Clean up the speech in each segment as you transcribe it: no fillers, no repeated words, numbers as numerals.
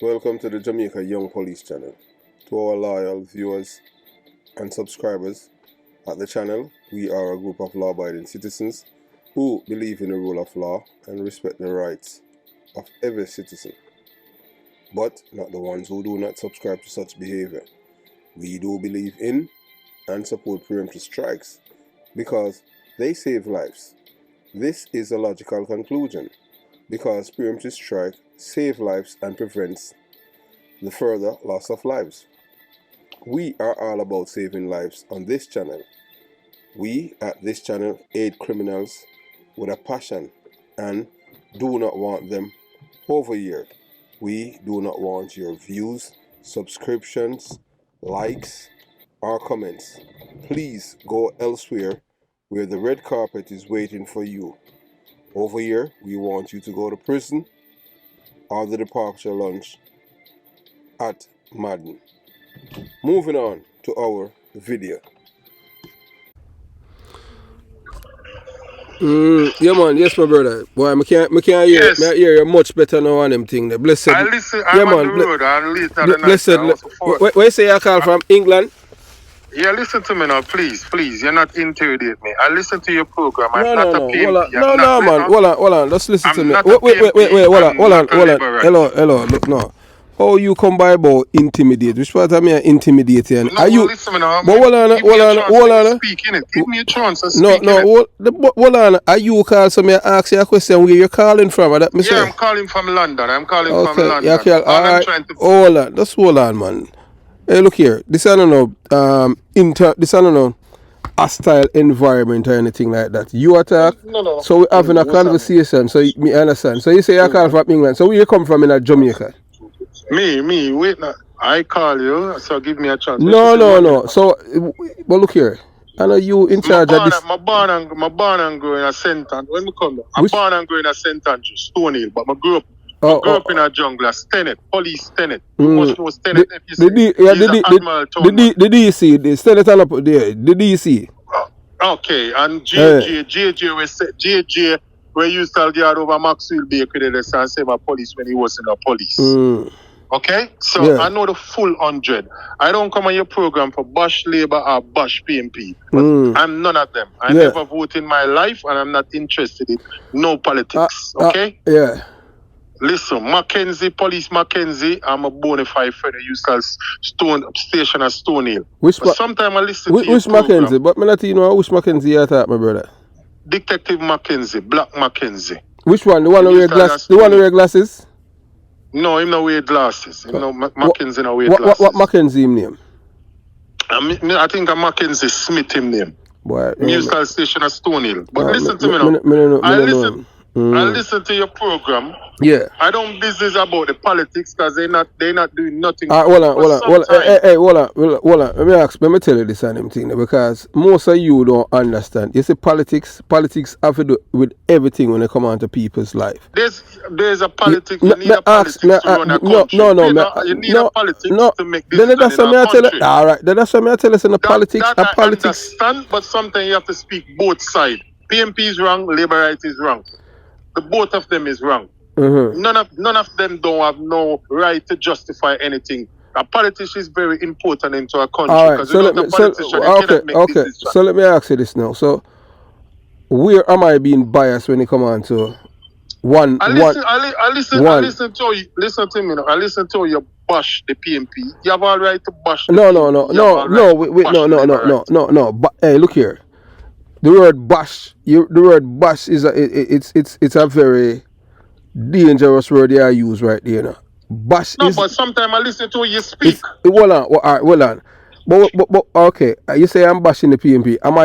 welcome to the Jamaica Young Police channel. To our loyal viewers and subscribers at the channel, we are a group of law-abiding citizens who believe in the rule of law and respect the rights of every citizen, but not the ones who do not subscribe to such behavior. We do believe in and support preemptive strikes because they save lives. This is a logical conclusion because preemptive strike save lives and prevents the further loss of lives. We are all about saving lives on this channel. We at this channel aid criminals with a passion and do not want them over here. We do not want your views, subscriptions, likes, or comments. Please go elsewhere where the red carpet is waiting for you. Over here, we want you to go to prison or the departure lounge at Madden. Moving on to our video. Yeah man, yes my brother. Boy, I can't hear, Yes. I hear you much better now on them thing there. Blessed. I listen, I'm on the road and later the night. Blessed. Where you say you call from England? Yeah, listen to me now, please. You're not intimidate me. I listen to your program. I'm not a PMP. No, man. Hold on. Just listen to me. Wait. Hold on. Hello. Look, no. How you come by about intimidate? Which part of me are intimidating? No, are you? Listen to me now. But hold on. Speak in it. Give me a chance to No, speak in it. hold on. Are you call? So me ask you a question. Where you calling from? That me say? I'm calling from London. Okay. Yeah, all right. Hold on. Just hold on, man. Hey, look here. This I don't know. Hostile environment or anything like that. You attack. No. So we're having a conversation. So me understand. So you say you call from England. So where you come from in Jamaica? Me. Wait now. I call you. So give me a chance. No. So, but look here. I know you in charge of this. My born and grow in a St. Andrew. When we come there, I'm born and grow in a St. Andrew, Stone Hill, but I grew up in a jungle, a Stenet, police Stenet. You must know Stenet if you see. The DC, the Stenet up there, the DC. Okay, and JJ, where you used to get over Maxwell Bakery, and save a police when he was in the police. Okay, so yeah. I know the full 100. I don't come on your program for bash Labour or bash PMP. I'm none of them. I never vote in my life, and I'm not interested in no politics. Okay? Yeah. Listen, Police Mackenzie, I'm a bona fide friend. I used to station at Stone Hill. Sometimes I listen to which Mackenzie? But me not know which Mackenzie you talk, my brother. Detective Mackenzie, Black Mackenzie. Which one? The one who wear glasses? The one who wear glasses? No, him no wear glasses. Mackenzie no wear glasses. What Mackenzie him name? I think a Mackenzie Smith him name. Boy, Musical station at Stone Hill. But listen to me now. I listen to your program. Yeah. I don't business about the politics because they're not doing nothing. Hold on. Let me tell you this same thing because most of you don't understand. You see, politics have to do with everything when it comes on to people's life. There's a politics. You need a politics to run a country. You need a politics to make this then that's what I tell you. All right. Then that's what I tell you. In the politics, I understand, but sometimes you have to speak both sides. PMP is wrong. Labour right is wrong. The both of them is wrong. None of them don't have no right to justify anything. A politician is very important into a country because without a politician, you cannot make decisions. So let me ask you this now. So where am I being biased when it comes on to one? I listen to you. Listen to me now. I listen to you bash the PMP. You have all right to bash. No. But hey, look here. The word bash. The word bash is it's a very dangerous word they are used right there, you know. Bash is... but sometimes I listen to you speak. Hold on. But okay, you say I'm bashing the PMP. Am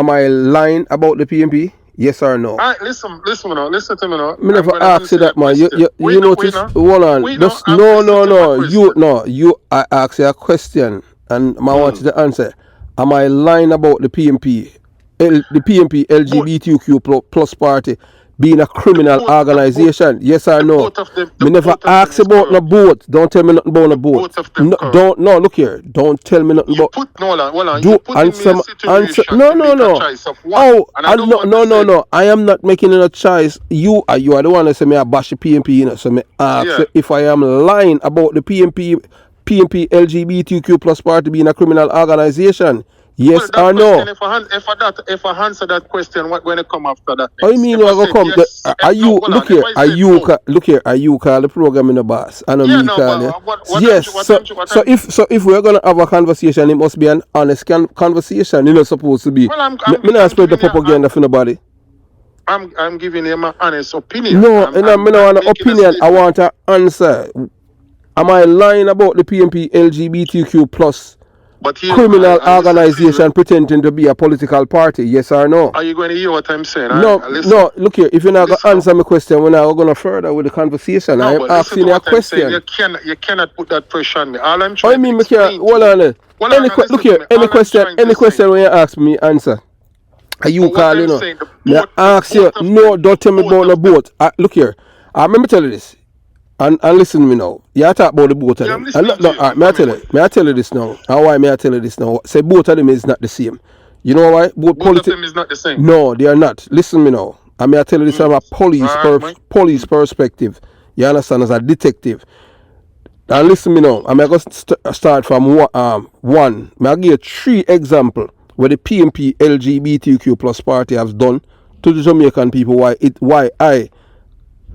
I lying about the PMP? Yes or no? Listen to me now. Me never ask you that, man. You notice? Hold on. I ask you a question, and I want you to answer. Am I lying about the PMP? The PMP LGBTQ plus party being a criminal organization? Yes or no? Me never ask about no boat. Don't tell me nothing about no boat. No, don't. No, look here. Don't tell me nothing about. Do answer. Answer. No, no, no. Oh, no. I am not making a choice. You are the one that say me I bash the PMP. You know, so me ask if I am lying about the PMP LGBTQ plus party being a criminal organization. Yes or no? If I answer that question, what when it come after that? I mean, what go come? Yes, are you look here? Are you look here? Are you call the program in the boss? I know me call you. Yes. So if we're gonna have a conversation, it must be an honest conversation. You're not supposed to be. Well, me not spread the propaganda for nobody. I'm giving you my honest opinion. No, I don't want an opinion. I want an answer. Am I lying about the PMP LGBTQ plus criminal organization pretending to be a political party? Yes or no? Are you going to hear what I'm saying? No, look here. If you're not going to answer my question, we're not going to further with the conversation. No, I'm asking you a question. You cannot put that pressure on me. All I'm trying to explain hold on. Look here. Any question when you ask me, answer. Are you calling? I ask you. No, don't tell me about the boat. Look here. I remember telling you this. And listen to me now. You talk about the both of them. May I tell you this now. And why may I tell you this now? Say both of them is not the same. You know why? Both of them is not the same. No, they are not. Listen to me now. I may I tell you this from a police perspective. You understand, as a detective. And listen to me now. I may go start from one. May I give you 3 examples where the PMP LGBTQ plus party has done to the Jamaican people why I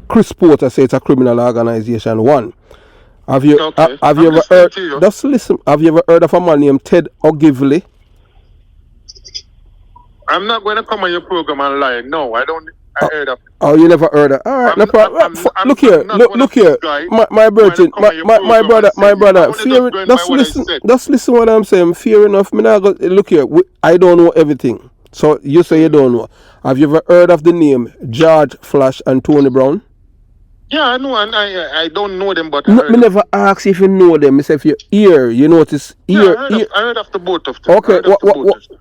Chris Porter said it's a criminal organization. One, have you ever heard? Just listen. Have you ever heard of a man named Ted Ogilvy? I'm not going to come on your program and lie. No, I don't. I heard of. Oh, you never heard of? All right, no problem. Look here. My brother. Fear. Just listen what I'm saying. Fear enough. Look here. I don't know everything. So you say you don't know. Have you ever heard of the name George Flash and Tony Brown? Yeah, I know, and I don't know them, but me never ask if you know them. I say if you hear, you notice. I heard of the both of them. Okay,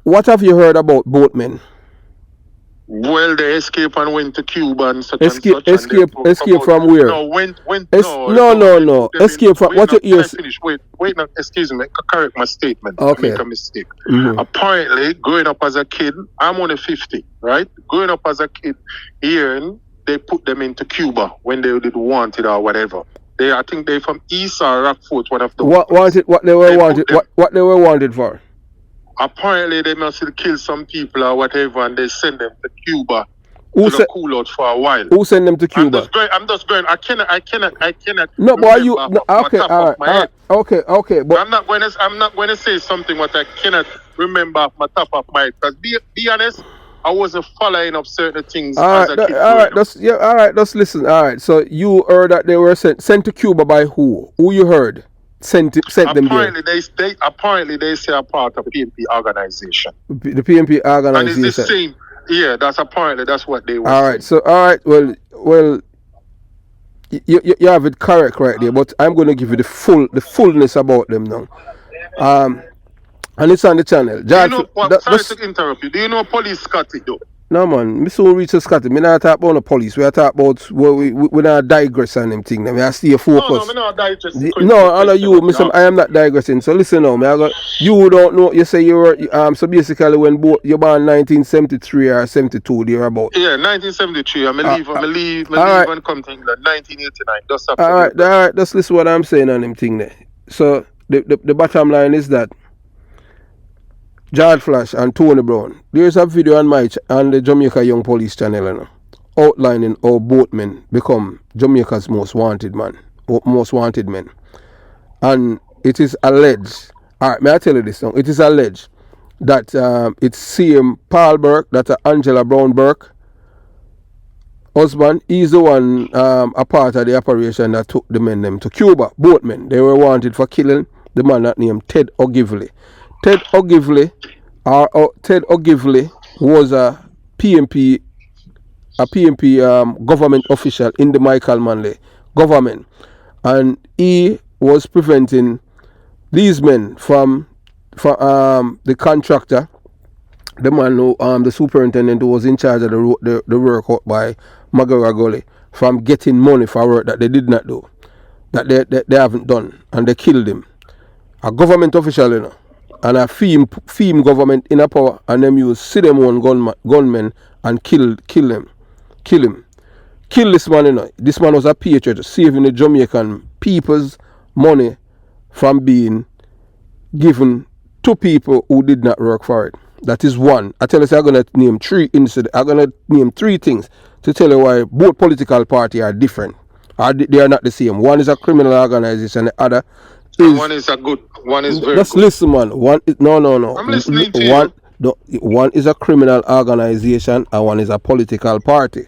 what have you heard about boatmen? Well, they escaped and went to Cuba and such escape from where? No. Escape from what you hear? Wait, no, excuse me. Correct my statement. Okay. I make a mistake. Mm-hmm. Apparently, growing up as a kid, I'm only 50, right? Growing up as a kid, here they put them into Cuba when they did wanted or whatever. I think they're from East or Rockfort, one of the what they were wanted for. Apparently, they must have killed some people or whatever, and they send them to Cuba to cool out for a while. Who sent them to Cuba? I'm just going. I cannot. No, but are you? Okay, all right. Okay. But I'm not going to say something what I cannot remember off my top of my head. Because be honest, I wasn't following up certain things as a kid. All right. Just listen. All right. So you heard that they were sent to Cuba by who? Who you heard? Sent them there. Apparently they say a part of PMP organization. The PMP organization. And it's the same. Yeah, that's what they were. All right. So well, you have it correct right there. But I'm going to give you the fullness about them now. And it's on the channel. Sorry to interrupt you. Do you know Police Scotty though? No man, me soon reach to Scotty. Me not talk about the police. We are talk about we not digress on them thing. We are still focused. No, not digressing. No, I know you. I am not digressing. So listen now, you don't know. You say you were so basically when you're born 1973 or 72, they're about. Yeah, 1973. I leave and come to England 1989. That's all right. Just listen what I'm saying on them thing there. So the bottom line is that George Flash and Tony Brown. There's a video on the Jamaica Young Police channel outlining how boatmen become Jamaica's most wanted men. And it is alleged, alright, may I tell you this now? It is alleged that it's CM Paul Burke, that's Angela Brown Burke husband. He's the one a part of the operation that took the men them to Cuba. Boatmen. They were wanted for killing the man that named Ted Ogilvy. Ted Ogilvy was a PMP government official in the Michael Manley government, and he was preventing these men from the contractor, the man who the superintendent who was in charge of the work out by Magara Gully from getting money for work that they did not do, that they haven't done, and they killed him. A government official, you know, and a theme government in a power, and them use see them one gunmen and kill him. Kill this man, you know. This man was a patriot, saving the Jamaican people's money from being given to people who did not work for it. That is one. I tell you, I'm going to name three incidents. I'm going to name three things to tell you why both political parties are different. They are not the same. One is a criminal organization, the other is... And one is a good, one is very just good. Listen, man. One is, no. I'm listening to you. One is a criminal organization and one is a political party.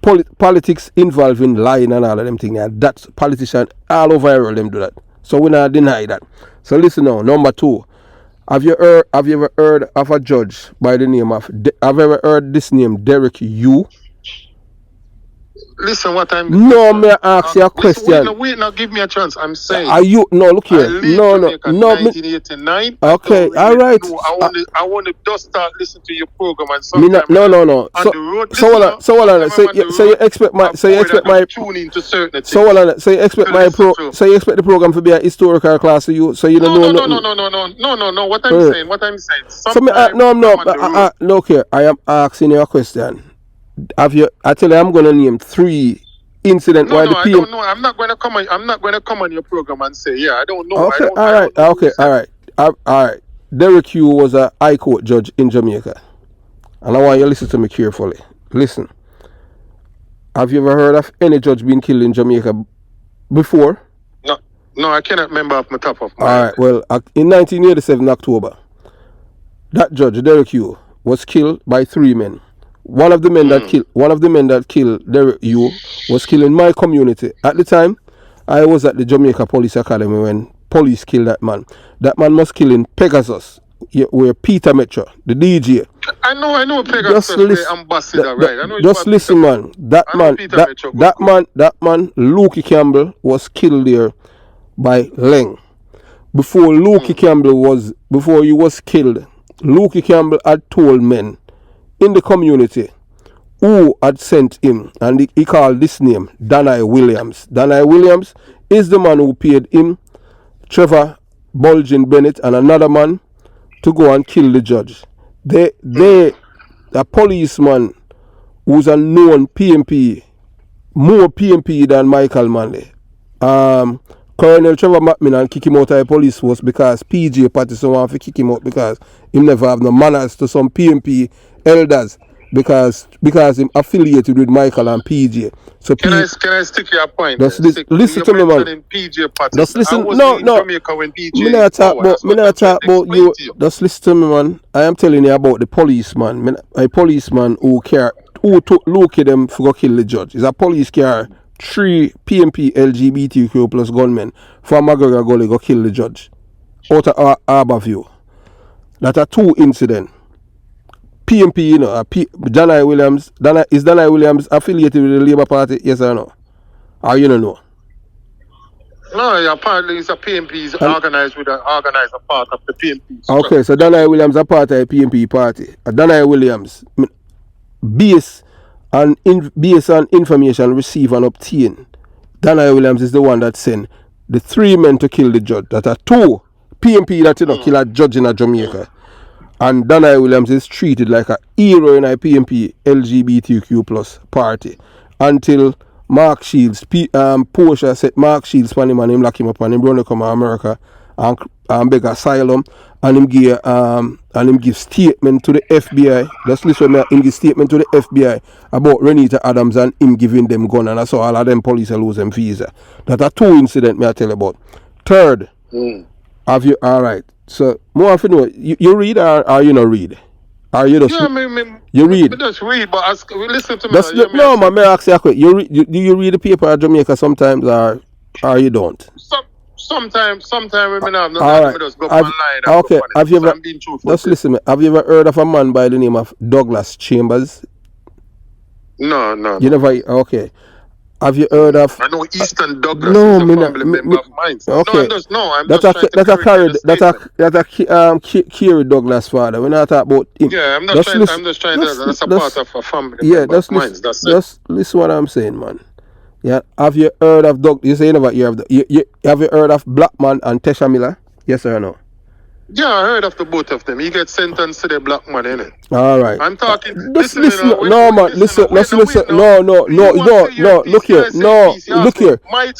Politics involving lying and all of them things. And that's politicians all over the world them do that. So we not deny that. So listen now. Number two. Have you ever heard of a judge by the name of have you ever heard this name, Derek Yu? Listen, what I'm... No, may I ask you a question? Wait, now give me a chance. I'm saying... Are you... No, look here. No. 1989. Okay, really all right. I want to just start listening to your program and sometimes... No. So you expect my... So you expect my... Tune into certain things. So you expect my So you expect the program to be a historical class to you? So you don't know... No. What I'm saying... Look here. I am asking you a question. I tell you, I'm gonna name three incidents why the PM... I don't know. I'm not gonna come on your program and say, yeah, I don't know. Okay, all right. Derek Yu was a High Court judge in Jamaica, and I want you to listen to me carefully. Listen. Have you ever heard of any judge being killed in Jamaica before? No, I cannot remember off my top of my head. All right. Well, in 1987 October, that judge Derek Yu was killed by three men. One of the men that killed Derek Yu was killed in my community. At the time, I was at the Jamaica Police Academy when police killed that man. That man was killed in Pegasus, where Peter Metro, the DJ. I know Pegasus, the ambassador, right? I know just listen, man. That man, Lukey Campbell, was killed there by Leng. Before he was killed, Lukey Campbell had told men in the community who had sent him, and he called this name Danai Williams. Danai Williams is the man who paid him, Trevor Bulgin Bennett, and another man to go and kill the judge. A policeman who's a known PMP, more PMP than Michael Manley. Colonel Trevor McMillan kick him out of the police force because PJ Patterson want to kick him out because he never have no manners to some PMP elders because him affiliated with Michael and PJ. So can I stick your point? Just listen to me, man. PJ Patterson. Just listen. No. Jamaica when PJ me not talk about you. Just listen to me, man. I am telling you about the policeman. A policeman who took Luke them for go kill the judge. It's a police car. 3 PMP LGBTQ plus gunmen from Magara Gully go kill the judge out of Harborview. That are 2 incidents. PMP, you know, Danai Williams. Is Danai Williams affiliated with the Labour Party? Yes or no? Or you don't know? No, apparently it's a PMP. He's organized a part of the PMP. Okay, so Danai Williams a part of the PMP party. Danai Williams, based on information received and obtained, Danai Williams is the one that sent the 3 men to kill the judge. That are 2 PMP that kill a judge in Jamaica. And Danai Williams is treated like a hero in a PMP LGBTQ plus party until Mark Shields, Portia set Mark Shields on him and him lock him up and him run to come to America and beg asylum and him give statement to the FBI. Just listen to him give statement to the FBI about Renita Adams and him giving them gun, and I saw all of them police lose them visa. That are 2 incidents I tell you about. Third, have you alright. So more often you read or you not read? Are you just you read? Just read, but listen to me. No, man, may I ask you a question. Do you read the paper at Jamaica sometimes or you don't? Sometimes when I have no time, I just go online. Okay, have you ever just listen me? Have you ever heard of a man by the name of Douglas Chambers? No. You never? Okay. Have you heard of? I know Easton Douglas is a family member of mine. Okay. I'm just trying to correct the statement. That's Kerry Douglas' father. We're not talking about him. Yeah, I'm just trying to. That's a part of a family member of mine. That's it. Just listen what I'm saying, man. Yeah. Have you heard of You say you never hear of have you heard of Blackman and Tesha Miller? Yes or no? Yeah, I heard of the both of them. He gets sentenced to the black man, innit? All right. I'm talking. Listen. No, man. Listen. No. Look here. No. Look here. My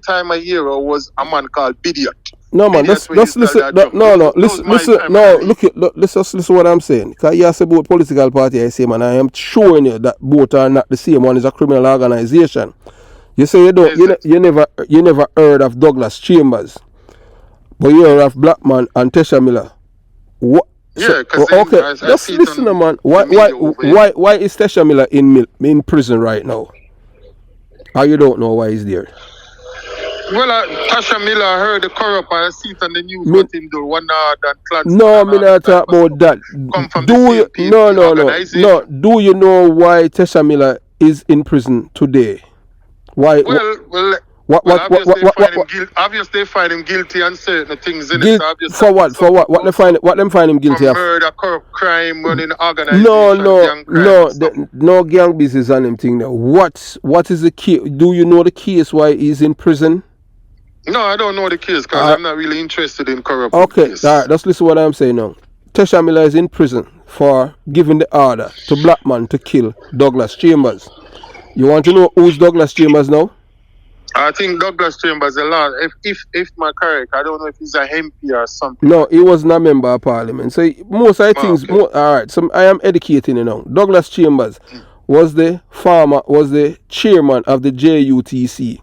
time a hero was a man called Bidiot. No, man. Let's listen. No. Listen. No. Look here. Let's just listen what I'm saying. Because you say about political party, I say, man, I am showing you that both are not the same. One is a criminal organization. You say you never heard of Douglas Chambers. But you heard of Blackman and Tesha Miller. What? Yeah, because okay. Just listen, man. Why is Tesha Miller in prison right now? Or you don't know why he's there? Well, Tesha Miller heard the corrupt. I see it on the news. What him do? One and clans. No, me not talk about that. No. Do you know why Tesha Miller is in prison today? Why? Obviously, find him guilty on certain things. For what? What them find him guilty of? Murder, corrupt crime, running organization. No gang business on them thing. Now, what is the case? Do you know the case why he's in prison? No, I don't know the case because I'm not really interested in corrupt. Okay, case. all right. Let's listen to what I'm saying now. Tesha Miller is in prison for giving the order to Blackman to kill Douglas Chambers. You want to know who's Douglas Chambers now? I think Douglas Chambers a lot. If my correct, I don't know if he's a MP or something. No, he was not a member of parliament. So most of the things. Okay. All right. So I am educating you now. Douglas Chambers was the chairman of the JUTC.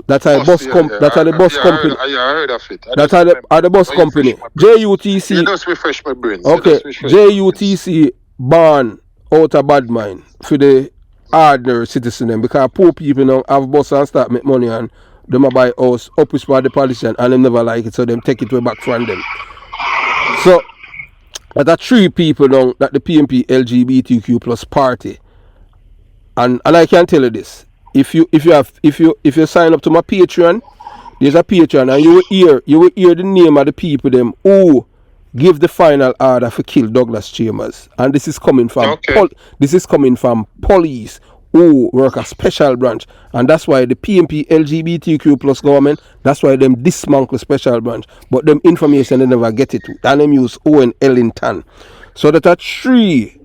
That are the bus company. I heard of it. That are the bus company. JUTC. You just refresh my brain. Okay. JUTC born out of bad mind for the ordinary citizen because poor people now have bus and start make money and them buy house up by the politician and them never like it, so them take it way back from them. So that are three people now that the PMP LGBTQ plus party, and I can tell you this. If you sign up to my Patreon, there's a Patreon and you will hear the name of the people them who give the final order for kill Douglas Chambers, and this is coming from police who work a special branch, and that's why the PMP LGBTQ plus government, that's why them dismantle special branch, but them information they never get it to, and them use Owen Ellington. So that are three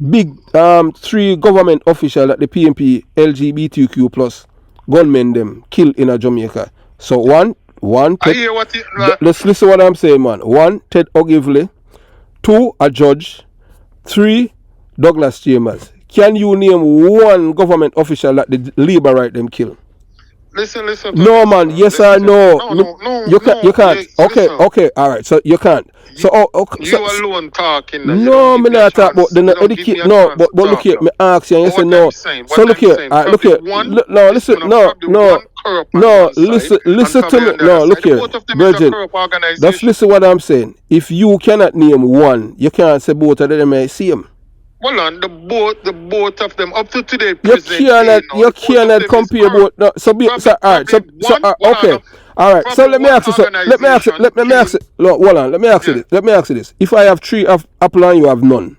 big government officials that the PMP LGBTQ plus gunmen them kill in a Jamaica. So one let's listen what I'm saying, man. 1, Ted Ogilvy. 2, a judge. 3, Douglas Chambers. Can you name one government official that the Labour right them kill? Listen. No, man. Yes or no? No. You can't. Okay. All right. So you can't. So you alone talking. No, me not talk about the educate. No, but look here. Me ask you and you say no. So look here. Look here. No, listen. No, listen to me. No, look here, Virgin. Just listen what I'm saying. If you cannot name one, you can't say both of them may see him. Well, on the both of them up to today. You cannot compare both. No, okay. All right. So let me ask you. Let me ask you. Look, hold on. Let me ask you this. If I have 3 of apple and you have none,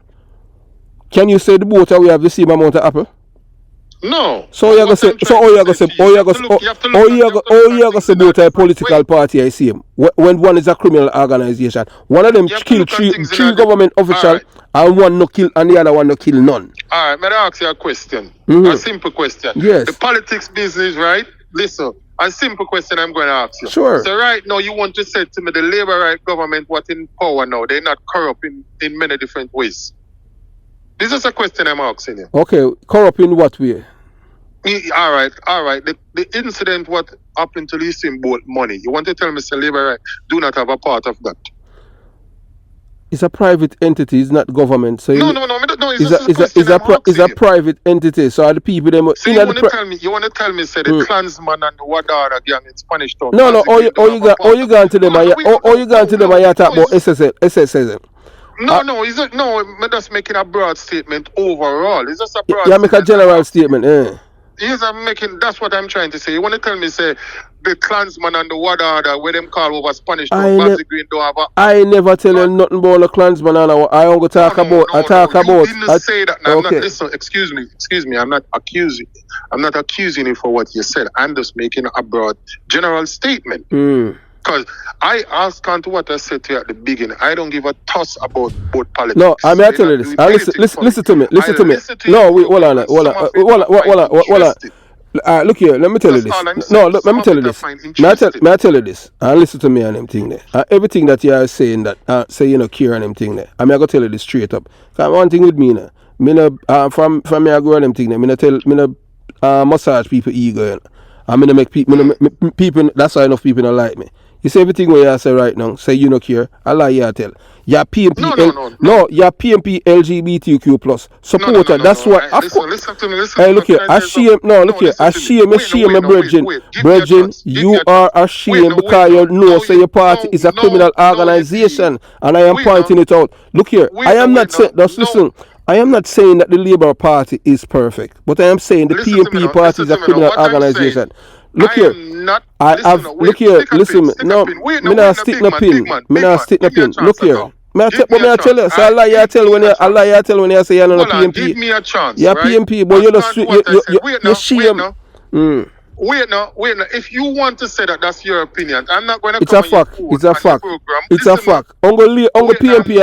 can you say the both of we have the same amount of apple? No. So you gonna say both a political party I see him. When one is a criminal organization. One of them kill three government officials and one no kill and the other one no kill none. Alright, may I ask you a question? A simple question. Yes. The politics business, right? Listen, a simple question I'm going to ask you. Sure. So right now you want to say to me the Labour right government what's in power now, they're not corrupt in many different ways. This is a question I'm asking you. Okay, corrupt in what way? All right. The incident what happened to Leasing Boat money. You want to tell me the Labour right do not have a part of that? It's a private entity, it's not government. So no. It's a private entity. So the people them. So you want to tell me, say the Klansman and the Wadara gang in Spanish Town. No. You going to them and you talk about SSL. No, is it? No, I'm just making a broad statement overall. It's just a broad Yeah, statement. make a general statement, Yes, I'm making, that's what I'm trying to say. You want to tell me, say, the Klansman and the Wada, where them call over Spanish Town, Babsy Green don't have a... I never tell you nothing about the Klansman and I only talk about... You didn't say that. No, okay. I'm not, listen, excuse me, I'm not accusing you for what you said. I'm just making a broad general statement. Because I asked on to what I said to you at the beginning. I don't give a toss about both politics. No, I mean, I tell you this. Listen to me. No, wait, hold on. Look here, let me tell you this. No, look, let me tell you this. May I tell you this? And listen to me and them thing there. Everything that you are saying that, say you know, care and them thing there. I mean, I go tell you this straight up. Because one thing with me now, me no, from me I grow and them thing there, me no massage people ego, you know. I mean, make people, that's why enough people don't like me. You say everything what you say right now, say you no care, I lie you tell. You're PMP, no, you're PMP LGBTQ plus supporter. That's why. Listen to me. Hey, look here, shame my brethren, you are ashamed because you know say your party is a criminal organization, and I am pointing it out. Look here, I am not saying. Just listen. I am not saying that the Labour Party is perfect, but I am saying the PMP party is a criminal organization. Look here, listen, no, me not stick no pin. Look here, me tell you, so I lie you tell when you say you're not a PMP. Give me a chance, you're PMP, but you're shame. Wait now. If you want to say that, that's your opinion. I'm not going to. It's a fact. It's a fact. Uncle PMP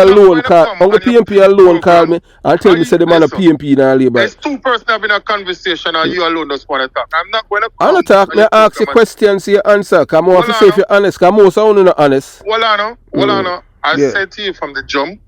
alone call me and tell me say the man a PMP in our Labour. There's two persons having a conversation and you alone just want to talk. I'm not going to. I'm not talk. Me ask you questions, you answer. Come on, to say if you're honest. Come on, so not honest. Well, I said to you from the jump,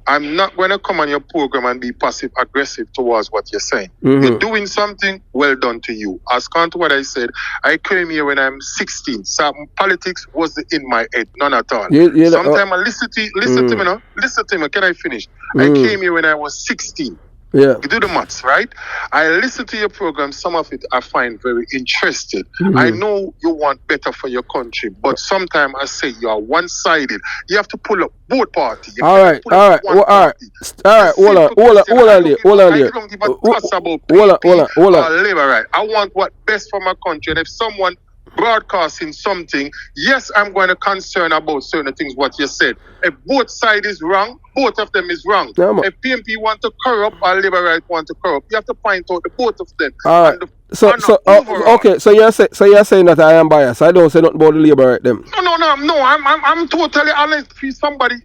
I'm not going to come on your program and be passive aggressive towards what you're saying. You're doing something, well done to you. As to what I said, I came here when I'm 16. So politics wasn't in my head, none at all. Sometimes I listen to me now. Listen to me, can I finish? I came here when I was 16. Yeah. You do the maths, right? I listen to your program. Some of it I find very interesting. I know you want better for your country, but sometimes I say you are one-sided. You have to pull up both parties. All right. Hold on there. I want what best for my country. And if someone broadcasting something, yes, I'm going to concern about certain things, what you said. If both sides is wrong, both of them is wrong. If PMP want to corrupt or Labour Right want to corrupt, you have to point out the both of them. All right. So you're saying that I am biased. I don't say nothing about the Labour Right them. No. I'm totally honest. If somebody,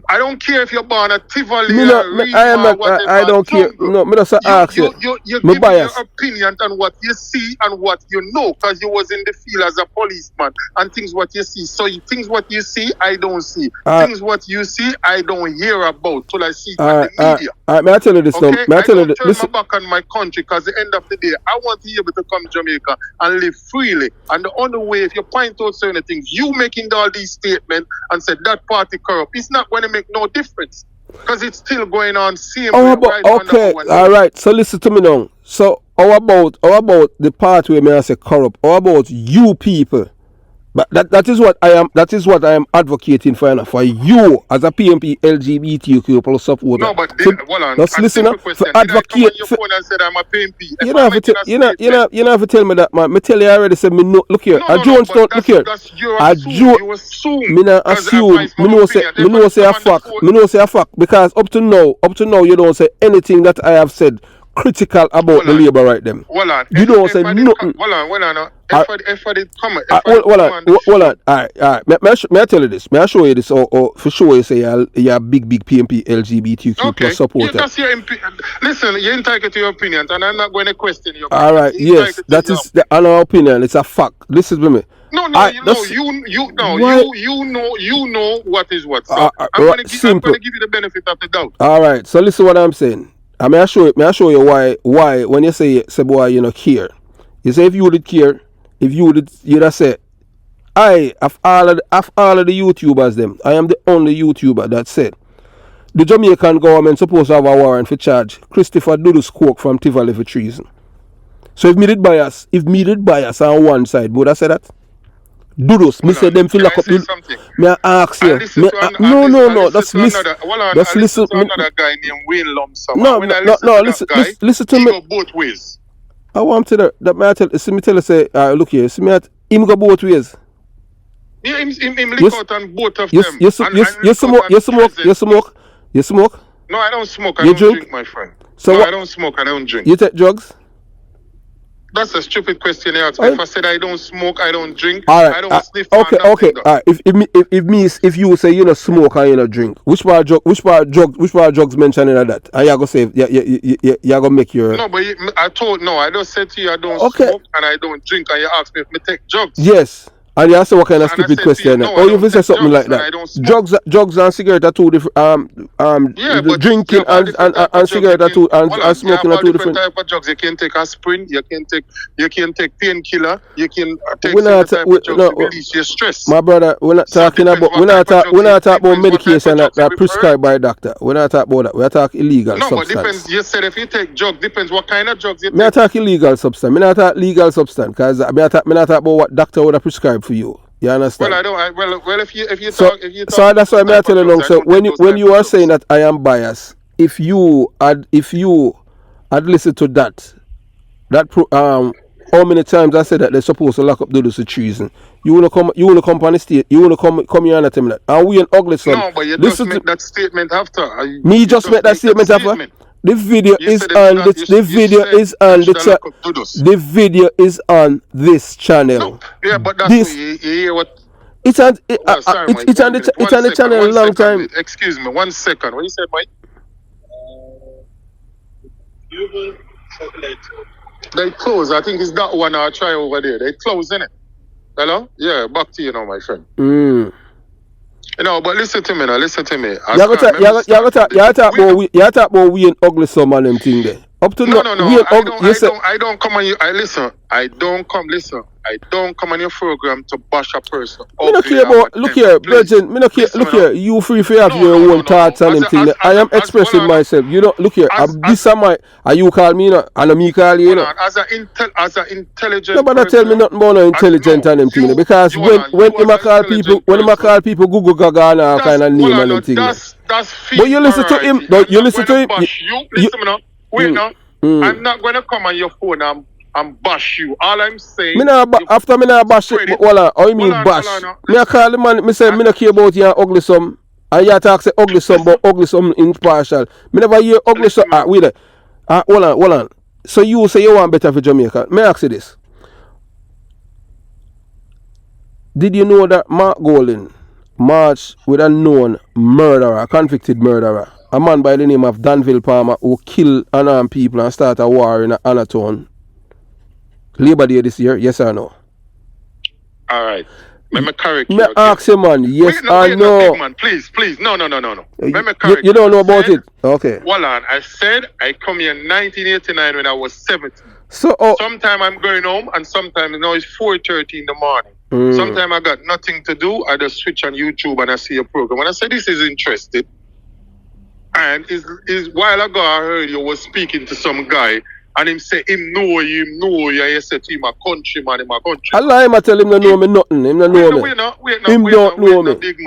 I don't care if you're born at Tivoli or whatever. I don't care. No, me just ask you. You give me your opinion on what you see and what you know, because you was in the field as a policeman and things what you see. So things what you see, I don't see. Things what you see, I don't hear about till I see it on the media. May I tell you this? Okay? I don't turn my back on my country, because at the end of the day, I want to be able to come to Jamaica and live freely. And the only way, if you point out certain things, you making all these statements and said that party corrupt, it's not going to make no difference, because it's still going on same okay, all right, so listen to me now. So how about the part where I say corrupt? How about you people? But that is what I am advocating for you as a PMP LGBTQ plus supporter. No, but let's listen up for advocate. You don't have to tell me that, man. Me tell you already. Say me no. Look here. Jones don't look here. Me not assume. Me know say a fact. Me know say a fact, because up to now you don't say anything that I have said critical about the Labour Right them. You don't say nothing. Hold on. All right. May I tell you this? May I show you this? Or for sure you say you're a big PMP LGBTQ plus supporter. Yeah, that's your listen, you're entitled to your opinion, and I'm not going to question your opinion. All right, yes, that is our opinion. It's a fact. Listen to me. No, you know what is what. So I'm going to give you the benefit of the doubt. All right, so listen what I'm saying. May I show you why when you say boy you not care. You say if you would care, you'd say of all of the YouTubers them, I am the only YouTuber that said the Jamaican government supposed to have a warrant for charge Christopher Dudus Coke from Tivoli for treason. So if me did bias on one side, would I say that? Do this. Me say them feel lock up. Something? Me ask you. No. Just listen. Just listen to another guy named Wayne Lumsum. No. Listen to me. Go both ways. I want to that man tell. See me tell you say. Look here. See me at him go both ways. Yeah, him lick out on both of them. You smoke. No, I don't smoke. I don't drink, my friend. So no, I don't smoke. I don't drink. You take drugs? That's a stupid question you ask me. If I said I don't smoke, I don't drink, all right. I don't sniff. Okay. All right. If you say you don't smoke and you don't drink, which part drugs mentioned in that? And you gonna say you gonna make your. No, but I just said to you I don't smoke and I don't drink, and you asked me if I take drugs. Yes. And you ask what kind of stupid question? You say something like that. Drugs and cigarette are two different. Drinking and cigarette are two, and smoking are two different. Type of drugs. You can take aspirin. You can take painkiller. You can take type of drugs to release your stress. My brother, we're not talking about. We're not talking about medication that prescribed by a doctor. We're not talking about that. We're talking illegal substance. No, but depends. You said if you take drugs, depends what kind of drugs you take. Me not talking illegal substance. Me not talking legal substance, because me not talking about what doctor would have prescribed for you. You understand? Well, I don't. Well, if you talk. So that's why I'm telling you. So when you are saying that I am biased, if you had listened to that how many times I said that they're supposed to lock up Dodos for treason? You wanna come on the state? You wanna come here and tell me that? And we an ugly son. No, but you just make that statement after. Me just make that statement after. The video is on. The video is on this channel. No. Yeah, but that's this. You hear what? It's on the channel a long time. Excuse me, 1 second. What you said, Mike? They close. I think it's that one I'll try over there. They close, innit? Hello? Yeah, back to you now, my friend. You know, but listen to me now. Listen to me. You talk about we and ugly some and them thing there. Up to no. I don't come on you. I don't come on your program to bash a person. Me not care about. Look here, Virgin. Me not care. Look here. You free to have your own thoughts and them thing. I am expressing myself. You know. Look here. This is my. You call me, and me call you. As an intelligent. Nobody tell me nothing about no intelligent and them thing. Because when I call people, Google Gaga and all kind of name and them thing. That's but you listen to him. You listen to him. Listen now. Wait now. I'm not going to come on your phone and bash you. All I'm saying. After me not bash it. How you mean bash? Me call the man. Me say me not care about you ugly some. And you talk say ugly some, but ugly some impartial. Me never hear ugly some. Wait there. Hold on. So you say you want better for Jamaica? Me ask you this. Did you know that Mark Golden marched with a known murderer, convicted murderer? A man by the name of Danville Palmer who killed unarmed people and started a war in Anatone. Labor Day this year, yes or no? Alright. Let me correct you. Me ask you, man, yes or no? Man. Please. No. Let me correct you. You don't know about it? Okay. Hold on. I said I come here in 1989 when I was 17. So, sometime I'm going home and sometimes now it's 4:30 in the morning. Sometimes I got nothing to do. I just switch on YouTube and I see a program. When I say this is interesting, and is while ago I heard you was speaking to some guy and him say him know you, and you said to him a countryman, him a countryman. Allah him tell him no know me nothing. Him no know me. Him don't know me. Big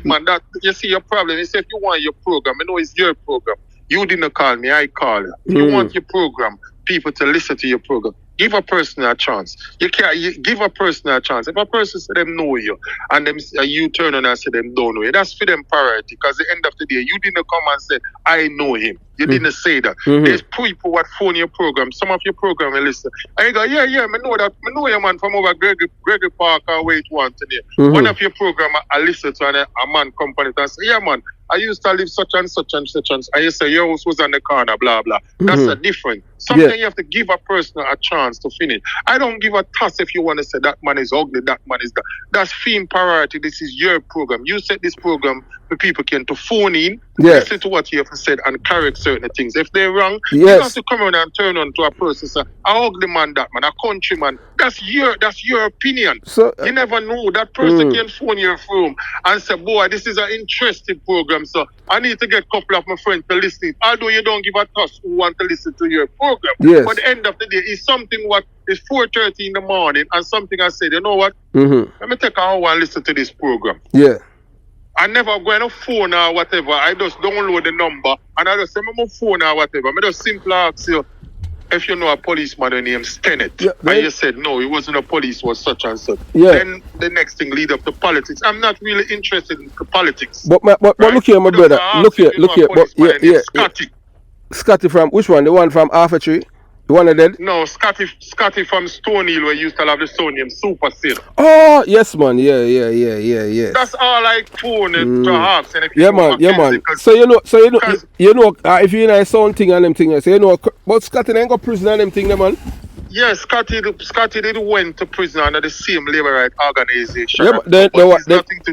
man, that you see your problem. He said if you want your program, I know it's your program. You didn't call me, I call you. If you want your program, people to listen to your program. Give a person a chance. You give a person a chance. If a person say them know you and them you turn on and say them don't know you, that's for them priority. Because at the end of the day, you didn't come and say I know him. You didn't say that. There's people what phone your program. Some of your program will listen. And you go, yeah, me know that. Me know your man from over Gregory Park or where it want today. One of your program I listen to and a man company and say, yeah man, I used to live such and such and such and you say your house was on the corner, blah blah. That's a different. Something you have to give a person a chance to finish. I don't give a toss if you want to say that man is ugly, that man is that. That's theme priority. This is your program. You set this program for people to phone in Yes. Listen to what you have said and correct certain things. If they're wrong, Yes. you have to come around and turn on to a person. Say, I ugly man, that man, a countryman. That's your opinion. So you never know. That person can phone your phone and say, boy, this is an interesting program, so I need to get a couple of my friends to listen. Although you don't give a toss who want to listen to your program. Yes. But at the end of the day, it's something what is 4:30 in the morning and something I said, you know what? Let me take an hour and listen to this program. Yeah. I never go on a phone or whatever. I just download the number and I just say my phone or whatever. I just simply ask you if you know a policeman named Stennett. Yeah, and you said no, he wasn't a police, it was such and such. Yeah. Then the next thing lead up to politics. I'm not really interested in politics. But look here, my brother. Look here. But yeah. Scotty. Scotty from which one? The one from Half a Tree? The one that dead? No, Scotty from Stone Hill, where you used to have the son named Super Sil. Oh yes, man. Yeah. That's all I phone to ask. And if Yeah, man. So you know, if you know a sound thing and them thing, so you know, but Scotty ain't got prison and them thing, man. Yes, Scotty did went to prison under the same labor right organization. Yeah, but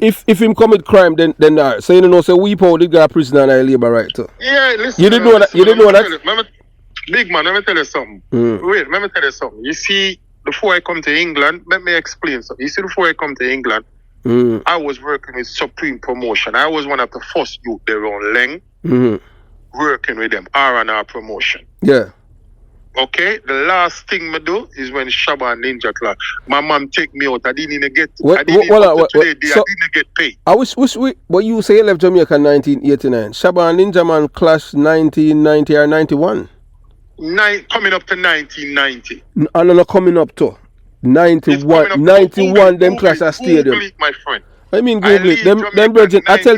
if him commit crime, then so you know, so we probably got a prison and a labor right too. Yeah, listen. You didn't know that. You didn't know that. Big man, let me tell you something. Wait, let me tell you something. You see, before I come to England, let me explain something. You see, before I come to England, I was working with Supreme Promotion. I was one of the first youth there on Leng, working with them, R&R Promotion. Yeah. Okay, the last thing I do is when Shabba and Ninja Class. My mom take me out. I didn't even get. I didn't get paid. I wish but you say you left Jamaica in 1989. Shabba and Ninja Man clash 1990 or 91. Coming up to 1990. And not coming up to 91. 91 them clash at stadium. Google it, my friend. I mean Google it. Them virgin. I tell.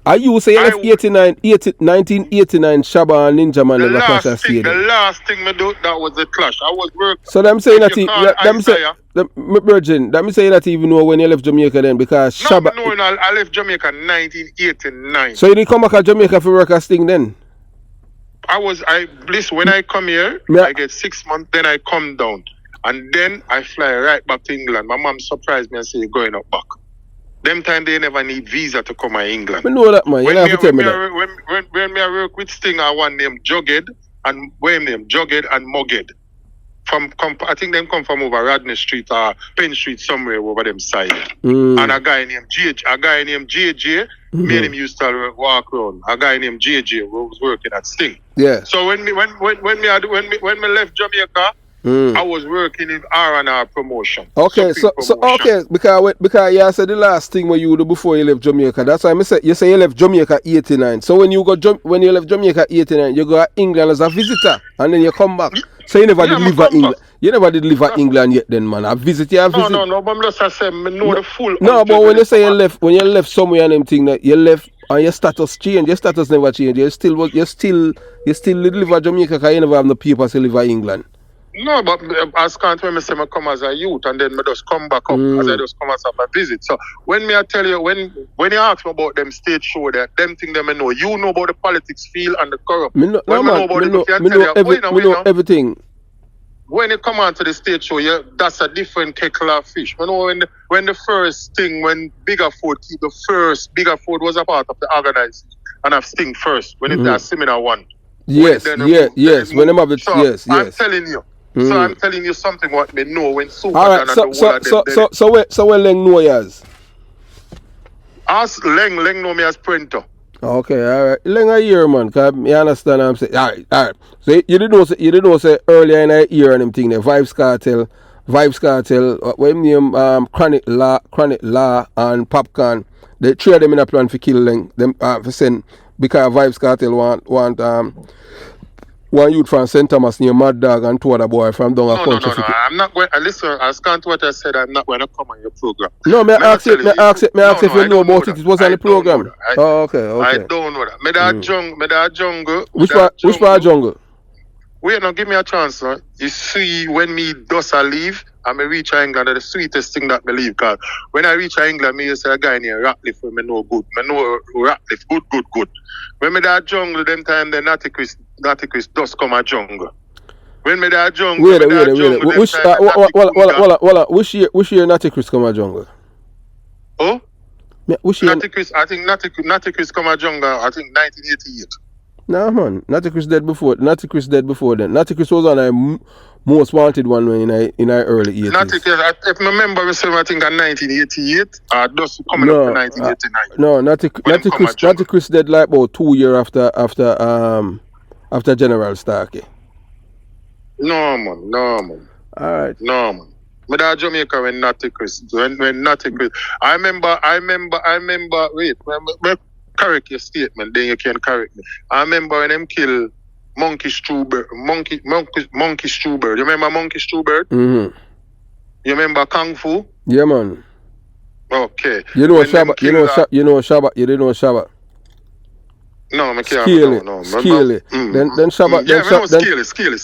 Are you say you left 1989 Shabba and Ninja Man never clash at stadium? The last thing I do that was the clash. I was working. So them saying virgin. That me say that even know when you left Jamaica then because Shabba. No, I left Jamaica in 1989. So you didn't come back to Jamaica for work as thing then? Listen, when I come here, I get 6 months, then I come down. And then I fly right back to England. My mom surprised me and said, you're going up back. Them time they never need visa to come to England. I know that, man. You have to tell me that. When I work with Sting, I one named Jugged and Mugged. I think them come from over Radney Street or Penn Street somewhere over them side. And a guy named JJ, me and him used to walk around. A guy named JJ who was working at Sting. Yeah. So when me left Jamaica, I was working in R&R Promotion. Okay, because you said the last thing when you do before you left Jamaica. That's why you say you left Jamaica 89. So when you left Jamaica 89, you go to England as a visitor and then you come back. So you never did live at England. You never did live at England yet then, man. I visit. No, but I'm just saying I know the full. No, but when you say you left somewhere and them thing that you left and your status changed, your status never changed. You still live at Jamaica because you never have no papers to live at England. No, but as can't when I say I come as a youth and then I just come back up as I just come as a visit. So when I tell you, when you ask me about them stage show there, them thing them I know. You know about the politics field and the corrupt. I know everything. When you come on to the stage show, that's a different kettle of fish. You know when the first thing, when the first Biggerford was a part of the organization and of Sting first, when it's a seminar one. Yes. When them have it, yes. I'm telling you. So I'm telling you something what they know when Super Alright, so when Leng know yours? Ask Leng know me as Prento. Okay, alright. Leng a year, man, cause you understand what I'm saying. Alright. So you didn't know say earlier in a year and them thing there, Vibes Cartel, what name Chronic Law and Popcorn. They three of them in a plan for kill Leng, them for send because Vibes Cartel want one youth from St. Thomas near Mad Dog and two other boy from down a country. No. I'm not going. Listen, I can't what I said. I'm not going to come on your program. No, me ask if you know about it. It was on the program. Okay. I don't know that. Me that jungle. Which part of jungle? Wait, now give me a chance, sir. You see, when me does I leave, I may reach England. That's the sweetest thing that me leave. Cause when I reach England, me say a guy named Ratcliffe, me know good. Me know Ratcliffe, good. When me that jungle, them time the Natty Chris does come a jungle. When me that jungle, wait. Which year Natty Chris come a jungle? Oh? Natty Chris, I think Natty Chris come a jungle, I think 1988. Nah, man. Natty Chris dead before. Natty Chris dead before then. Natty Chris was on a most wanted one in our early 80s. Natty Chris, if I remember, I think in 1988, just coming up to 1989. No, Natty Chris dead like about 2 years after General Starkey. No, man. Alright. No, man. But I Jamaica when Natty Chris. When Natty Chris. I remember, wait, correct your statement, then you can correct me. I remember when them kill Monkey Stewbird. Monkey Stewbird. You remember Monkey Stewbird? Mm-hmm. You remember Kung Fu? Yeah, man. Okay. You know Shabba. You know Shabba. You didn't know Shabba. No, I can't. No. Scaly. Then Shabba. Yeah, Scaly.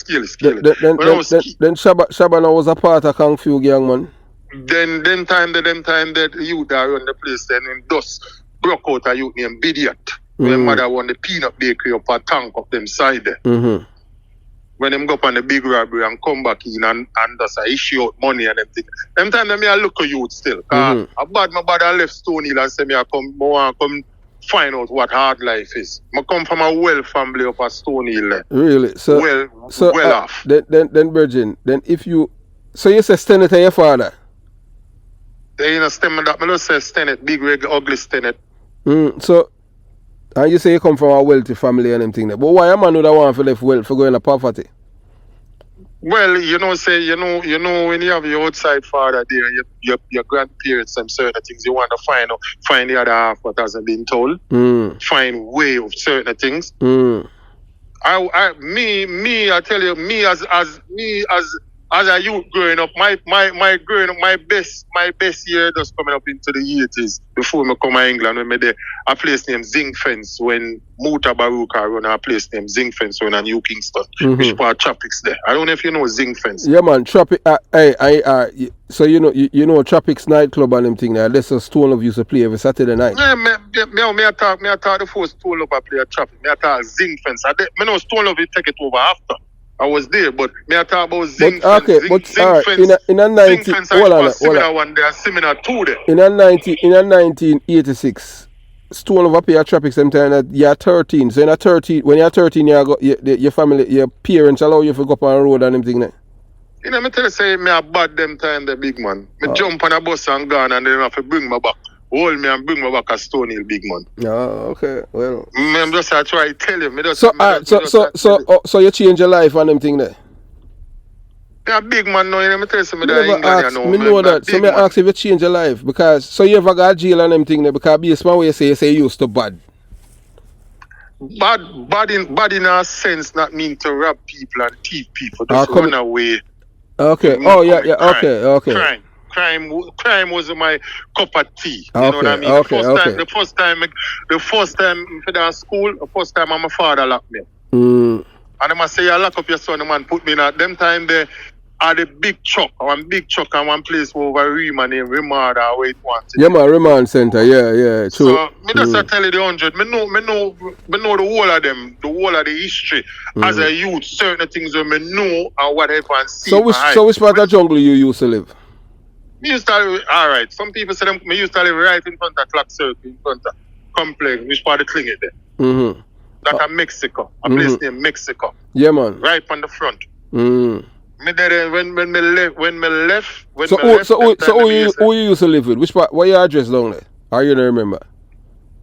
Then Shabba now was a part of Kung Fu gang, man. Then time that youth that run the place, then him dust broke out a youth named Bidiot. When mother won the peanut bakery up a tank of them side there. Mm-hmm. When them go up on the big robbery and come back in and just issue out money and everything. Them time them I look at youth still. My brother left Stony Hill and say me I come find out what hard life is. I come from a well family up at Stony Hill. Really? So well off. Then Virgin, then if you so you say Stenet to your father? They ain't a stem that I don't say Stenet, big red ugly Stenet. So and you say you come from a wealthy family and everything there. But why a man would want to left wealth for going to poverty? Well, you know when you have your outside father there, your grandparents and certain things you want to find the other half what hasn't been told. Find way of certain things. I tell you, me as a youth growing up, my best year just coming up into the 80s before me come to England when me there a place named Zinc Fence when Muta Baruka run a place named Zinc Fence when a New Kingston, which part Tropics there. I don't know if you know Zinc Fence. Yeah, man, Tropic. So you know Tropics nightclub and them thing there. That's a Stone Love used to play every Saturday night. Yeah, me I talk the first Stone Love I play at Tropic. Me I talk Zinc Fence. Me know Stone Love will take it over after. I was there, but me I talk about Zinc Fence. Okay, Zinc Fence. In a 90, hold on. They are similar to them. In a 1986, Stone Love play at Tropic sometime that you're 13. So when you're 13, your family, your parents allow you to go up on the road and everything there. You know, me tell you, say me a bad them time the big man. Me jump on a bus and gone and then have to bring me back. Hold me and bring me back a Stone Hill big man. Oh, okay. Well. I'm just try to tell you. So you change your life and them thing there? Yeah, big man now, you know, me tell you, me know that. So me ask if you change your life because so you ever got jail and them thing there because based on what you say you used to bad. Bad in a sense not mean to rob people and thief people. Just run away. Okay. Oh yeah. Okay. Crime was my cup of tea. You know what I mean? The first time for that school, the first time my father locked me. And I must say, you lock up your son, the man put me in at them time there at the big truck and one place over Rima named Rimada where it wanted. Yeah, my Remand Center, yeah, true. So me just tell you the 100. Me know the whole of them, the whole of the history. As a youth, certain things that me know and whatever and see. So which part of jungle you used to live? Me used to live, alright. Some people say me used to live right in front of Clock Circle, in front of Complex, which part of Clinget there. That's Mexico. A place named Mexico. Yeah, man. Right on the front. Me there when me left. Who you used to live with? Which part? What your address down there? Or you don't remember?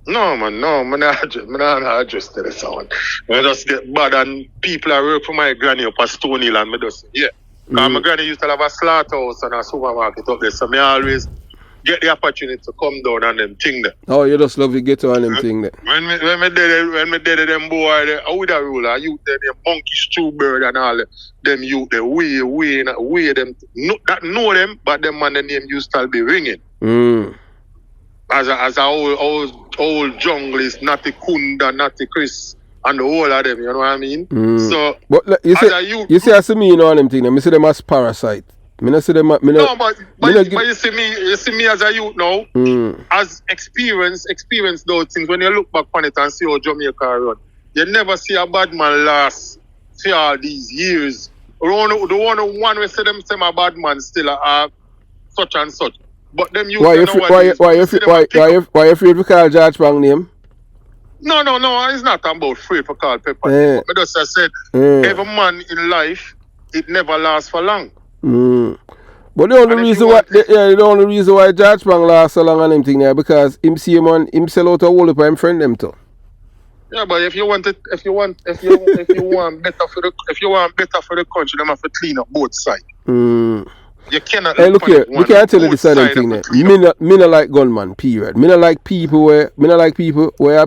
No, man, me not address to the sound. I just get bad and people are work for my granny up at Stony Hill and me just because my granny used to have a slaughterhouse and a supermarket up there, so me always get the opportunity to come down and them thing there. Oh, you just love to get to on them thing there. When me did them boy, I would have rule. I youth them Monkey Stewbird and all them youth the way them know them, but them man the name used to be ringing. As a old jungle is Natty Kunda, Natty Chris. And the whole of them, you know what I mean? So, but you see, I see me in all them things. I see them as parasite. But you see me as a youth now, as experience those things. When you look back on it and see how Jamaica run, you never see a bad man last for all these years. The one we see them say a bad man still such and such. But them youth nowadays, why you afraid to call George Pang name? No, it's not about free for call Pepper. But me just said, every man in life, it never lasts for long. But the only reason why George Pang lasts so long on him thing there because him see him on him sell out a whole heap of him friend them too. Yeah, but if you want better for the country, them have to clean up both sides. You cannot look here, we can't tell you the same thing there. Me not like gunman, period. Me not like people where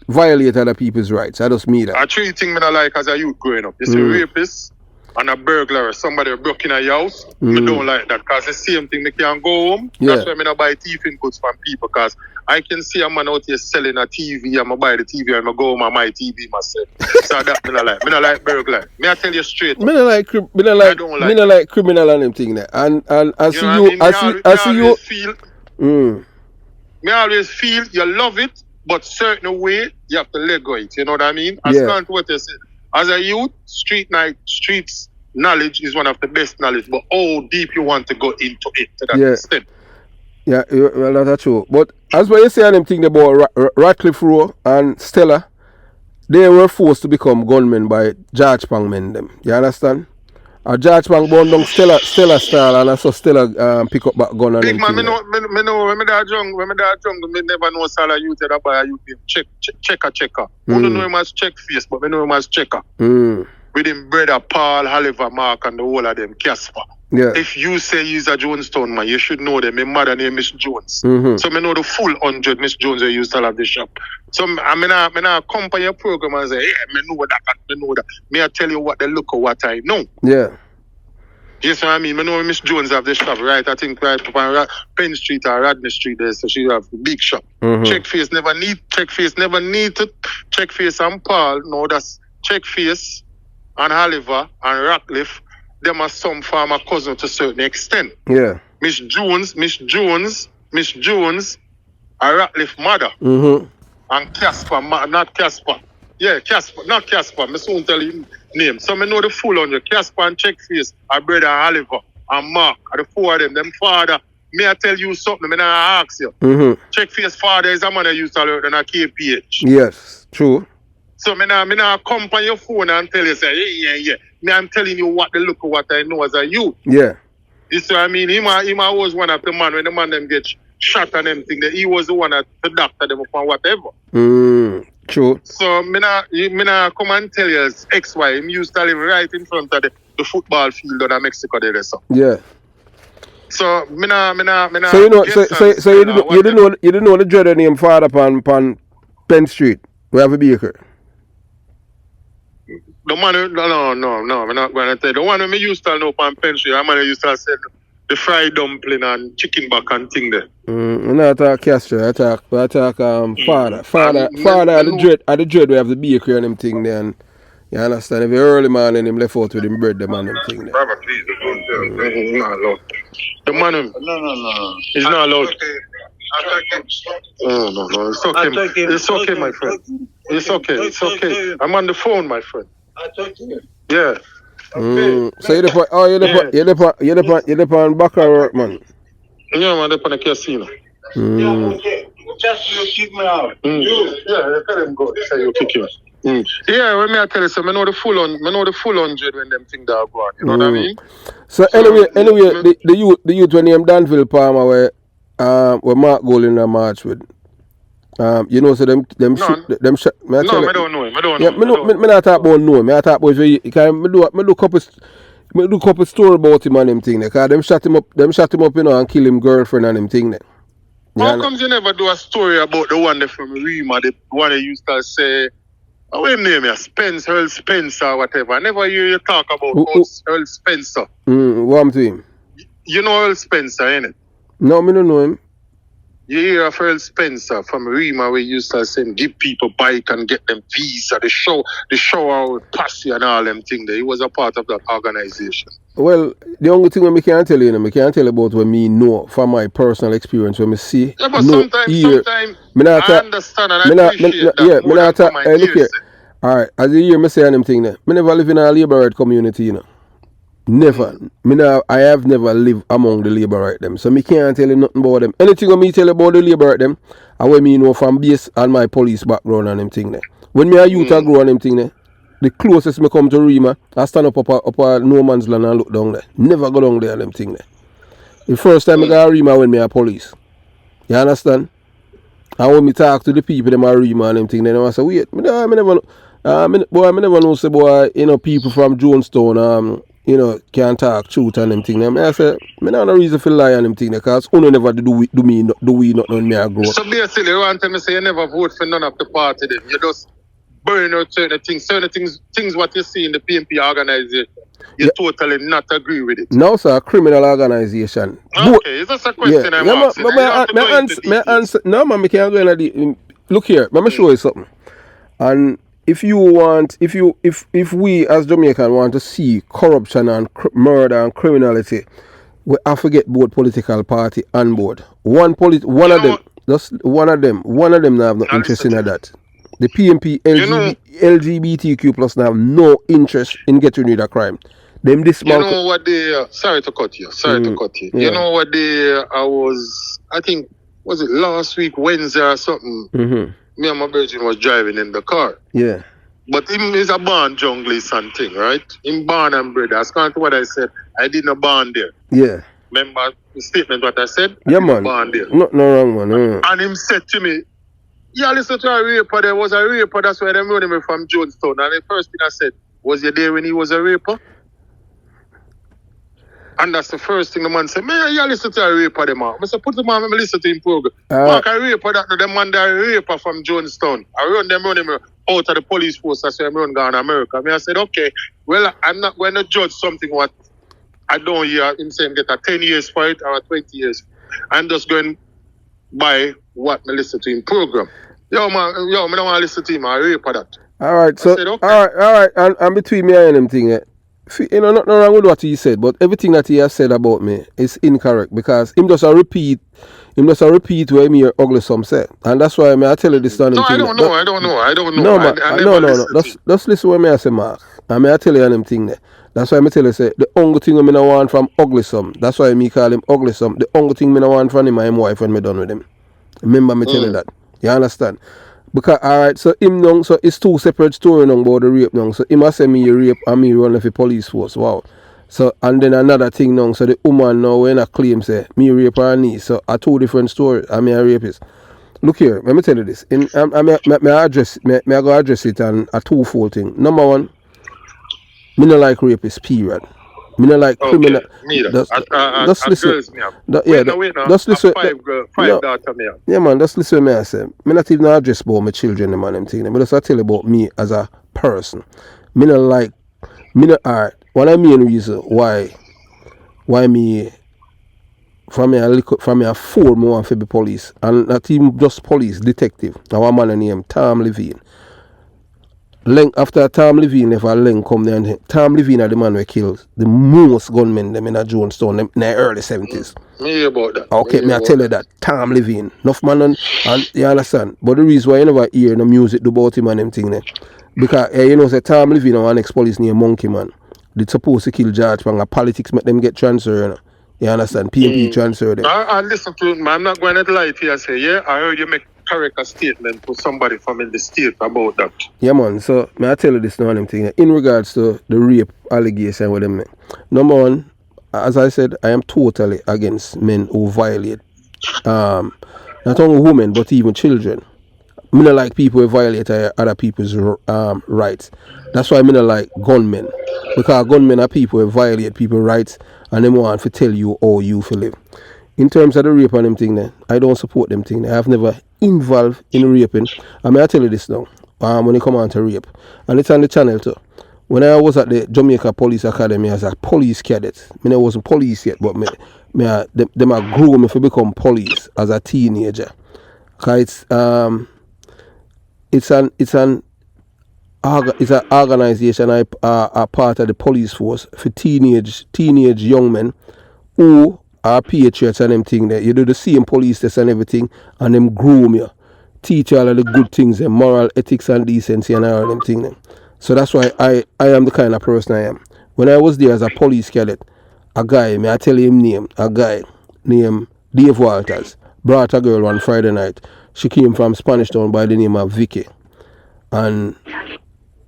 violate other people's rights. I just mean that. I three things me not like as a youth growing up. You see rapist and a burglar, somebody broke in a house. Me don't like that because the same thing me can't go home. That's why me not buy TV inputs from people because I can see a man out here selling a TV and I buy the TV and I go home and buy TV myself. So that me not like. Me not like burglar. Me I tell you straight. Me not like criminal and them thing there. And I see you. Me always feel you love it, but certain way you have to let go it. You know what I mean? As can't what you say. As a youth, streets knowledge is one of the best knowledge, but how deep you want to go into it to that extent. Yeah, well, that's true. But as what you say on them thing about Ratcliffe Row and Stella, they were forced to become gunmen by George Pang men them. You understand? George Pang born down Stella style and I saw Stella pick up back gun and big man, me know when me that jungle, me never know Salah youth that buy a youth checker. Who don't know him as check face, but me know him as checker. With him brother Paul, Oliver, Mark and the whole of them, Casper. Yeah. If you say he's a Jonestown man, you should know them. My mother name Miss Jones. So I know the full 100 Miss Jones who used to have the shop. So I not come for your program and say, yeah, I know that. Me I tell you what they look at what I know. Yeah. Yes, what I mean. I know Miss Jones have the shop, right? I think right on Penn Street or Radney Street there, so she have a big shop. Check face never need to check face and Paul. No, that's check face and Oliver and Ratcliffe. Them are some farmer cousin to a certain extent. Yeah. Miss Jones, a Ratcliffe mother. And Casper, not Casper. Yeah, Casper, not Casper. I soon tell you name. So I know the full on you. Casper and Checkface, our brother Oliver and Mark, are the four of them father. May I tell you something? I ask you. Checkface father is a man that used to learn in a KPH. Yes, true. So I come on your phone and tell you, say, yeah. Me, I'm telling you what they look at what I know as a youth. Yeah. You see what I mean? Him was one of the man when the man them get shot and them thing. He was the one that the doctor them upon whatever. True. So me come and tell you XY. Him used to live right in front of the football field in Mexico there. So. Yeah. So me nah. So you know, so you didn't know the dreader name father upon Penn Street. We have a baker. The man, no, I'm not going to tell you. The one who me used to know on Penn Street, the man who used to sell the fried dumpling and chicken back and thing there. I not talk Castro, I talk father. Father at the dread we have the bakery and them thing there, and you understand, if you're early man and him left out with him bread them and them thing there. Brother, please don't tell me. He's not allowed. The man No. He's not allowed. Okay. No. It's okay, my friend. It's okay. I'm on the phone, my friend. I talk to you. Yeah. Okay. So you're on Baka work, man. Yeah, man, they're on the casino. Yeah, okay. Just you kick me out. Yeah, tell them go. Say you kick him. Yeah, when I tell you, so I know the full 100 when them things are going. You know what I mean? So anyway, the youth when them Danville Palmer where Mark Gold in march with. You know, so them No, I don't know him. Me not talk about know him. I talk about me do couple story about him and them thing there. Cause them shot him up, you know, and kill him girlfriend and them thing there. How comes you never do a story about the one from Rima, the one that used to say, what his name is? Earl Spencer or whatever. I never hear you talk about Earl Spencer. What happened to him? You know Earl Spencer, innit? No, me don't know him. You hear of Earl Spencer from Rima where he used to send give people bike and get them visa, the shower with Passy and all them things there. He was a part of that organization. Well, the only thing I can't tell you, I can't tell about what me know from my personal experience when I see. Yeah, but sometimes I understand and I appreciate that. Look here. Alright, as you hear me say them thing there, I never live in a labourite community, you know. Never. I have never lived among the labor right them. So me can't tell you nothing about them. Anything when me tell you about the labor right them, I want me know from base and my police background and them thing there. When me a youth I grow on them thing there, the closest me come to Rima, I stand up a no man's land and look down there. Never go down there and them thing there. The first time I go to Rima when me a police. You understand? And when me talk to the people them a Rima and them thing, then I say, wait, me never know. Me never know say boy, people from Jonestown, can't talk truth and them thing. I say, me not no reason for lie on them thing because uno never do we nothing when me a grow. So basically, you want to say you never vote for none of the party then. You just burn out certain things what you see in the PNP organization. You totally not agree with it. No, sir, criminal organization. Okay, is that a question I'm asking? No, man, me can't go in the. Look here, let me show you something. And if we as Jamaican want to see corruption and murder and criminality, we have to get both political party on board. One of them now have no interest in that. The PNP LGBTQ plus now have no interest in getting rid of crime. Them this you know what they sorry to cut you. Yeah. You know what I think was it last week Wednesday or something? Me and my virgin was driving in the car. Yeah. But him is a born junglist and thing, right? Him born and bred. That's kind of what I said. I didn't born there. Yeah. Remember the statement what I said? Yeah, man. Born there. No wrong, man. And him said to me, yeah, listen to a raper. There was a raper. That's why they running me from Jonestown. And the first thing I said, was you there when he was a raper? And that's the first thing the man said, man, you listen to a raper, them man. I said, put the man, let me listen to him program. Mark a raper, that the man, that raper from Jonestown. I run them running me out of the police force. That's why I'm running down America. I said, okay, well, I'm not going to judge something what I don't hear him saying get a 10 years for it or a 20 years. I'm just going by what I listen to him program. Yo, man, I don't want to listen to him. I raper that. All right, so, said, okay. all right. And between me and him thing, nothing wrong with what he said, but everything that he has said about me is incorrect because him just a repeat what me hear ugly some say, and that's why I tell you this. No, I don't know. No. Just listen what me I say, Mark. And I tell you them thing there. That's why I tell you say the only thing I want from ugly some. That's why me call him ugly some. The only thing I want from him and his wife when me done with him. Remember me tell you that. You understand? Because alright, so him now, so it's two separate stories now about the rape now. So him a say me rape and me run off the police force. Wow. So and then another thing now, so the woman now when I claim say me rape her niece. So a two different stories. I mean a rapist. Look here, let me tell you this. I go address it on a twofold thing. Number one, me not like rapists, period. Me not like criminal. Just listen. Just listen. Yeah, man. Just listen to me. I say. Me not even address about my children, man. Them thing. But just I tell you about me as a person. Me not like. Me not. Alright. One of the main reason why me. From a 4 me want to be police, and not even just police, detective. Now a man named Tom Levine. After Tom Levine left, Len come there and Tom Levine are the man who killed the most gunmen them in a Jonestown in the early 70s. Me hear about that. Okay, me I tell you that. Tom Levine. Enough man and you understand. But the reason why you never hear no music about him and them thing there. Because say Tom Levine and ex-police named Monkey Man. They supposed to kill George Pang. Politics make them get transferred. You understand? PNP transfer them. I listen to him. I'm not going to lie to you and say, yeah, I heard you make correct a statement to somebody from in the state about that. Yeah, man. So, may I tell you this now, them thing. In regards to the rape allegation with them, number one, as I said, I am totally against men who violate, not only women, but even children. I don't like people who violate other people's rights. That's why I don't like gunmen. Because gunmen are people who violate people's rights and they want to tell you how you feel live. In terms of the rape and them thing, I don't support them thing. I have never involved in raping. I mean, I tell you this now, when it come on to rape. And it's on the channel too. When I was at the Jamaica Police Academy as a police cadet, I mean, I wasn't police yet, but them grew me to become police as a teenager. Because it's an organization, a part of the police force for teenage young men who are patriots and them thing there. You do the same police test and everything, and them groom you, teach you all of the good things, moral ethics and decency and all of them thing there. So that's why I am the kind of person I am. When I was there as a police cadet, a guy, may I tell you him name, a guy named Dave Walters brought a girl one Friday night. She came from Spanish Town by the name of Vicky. And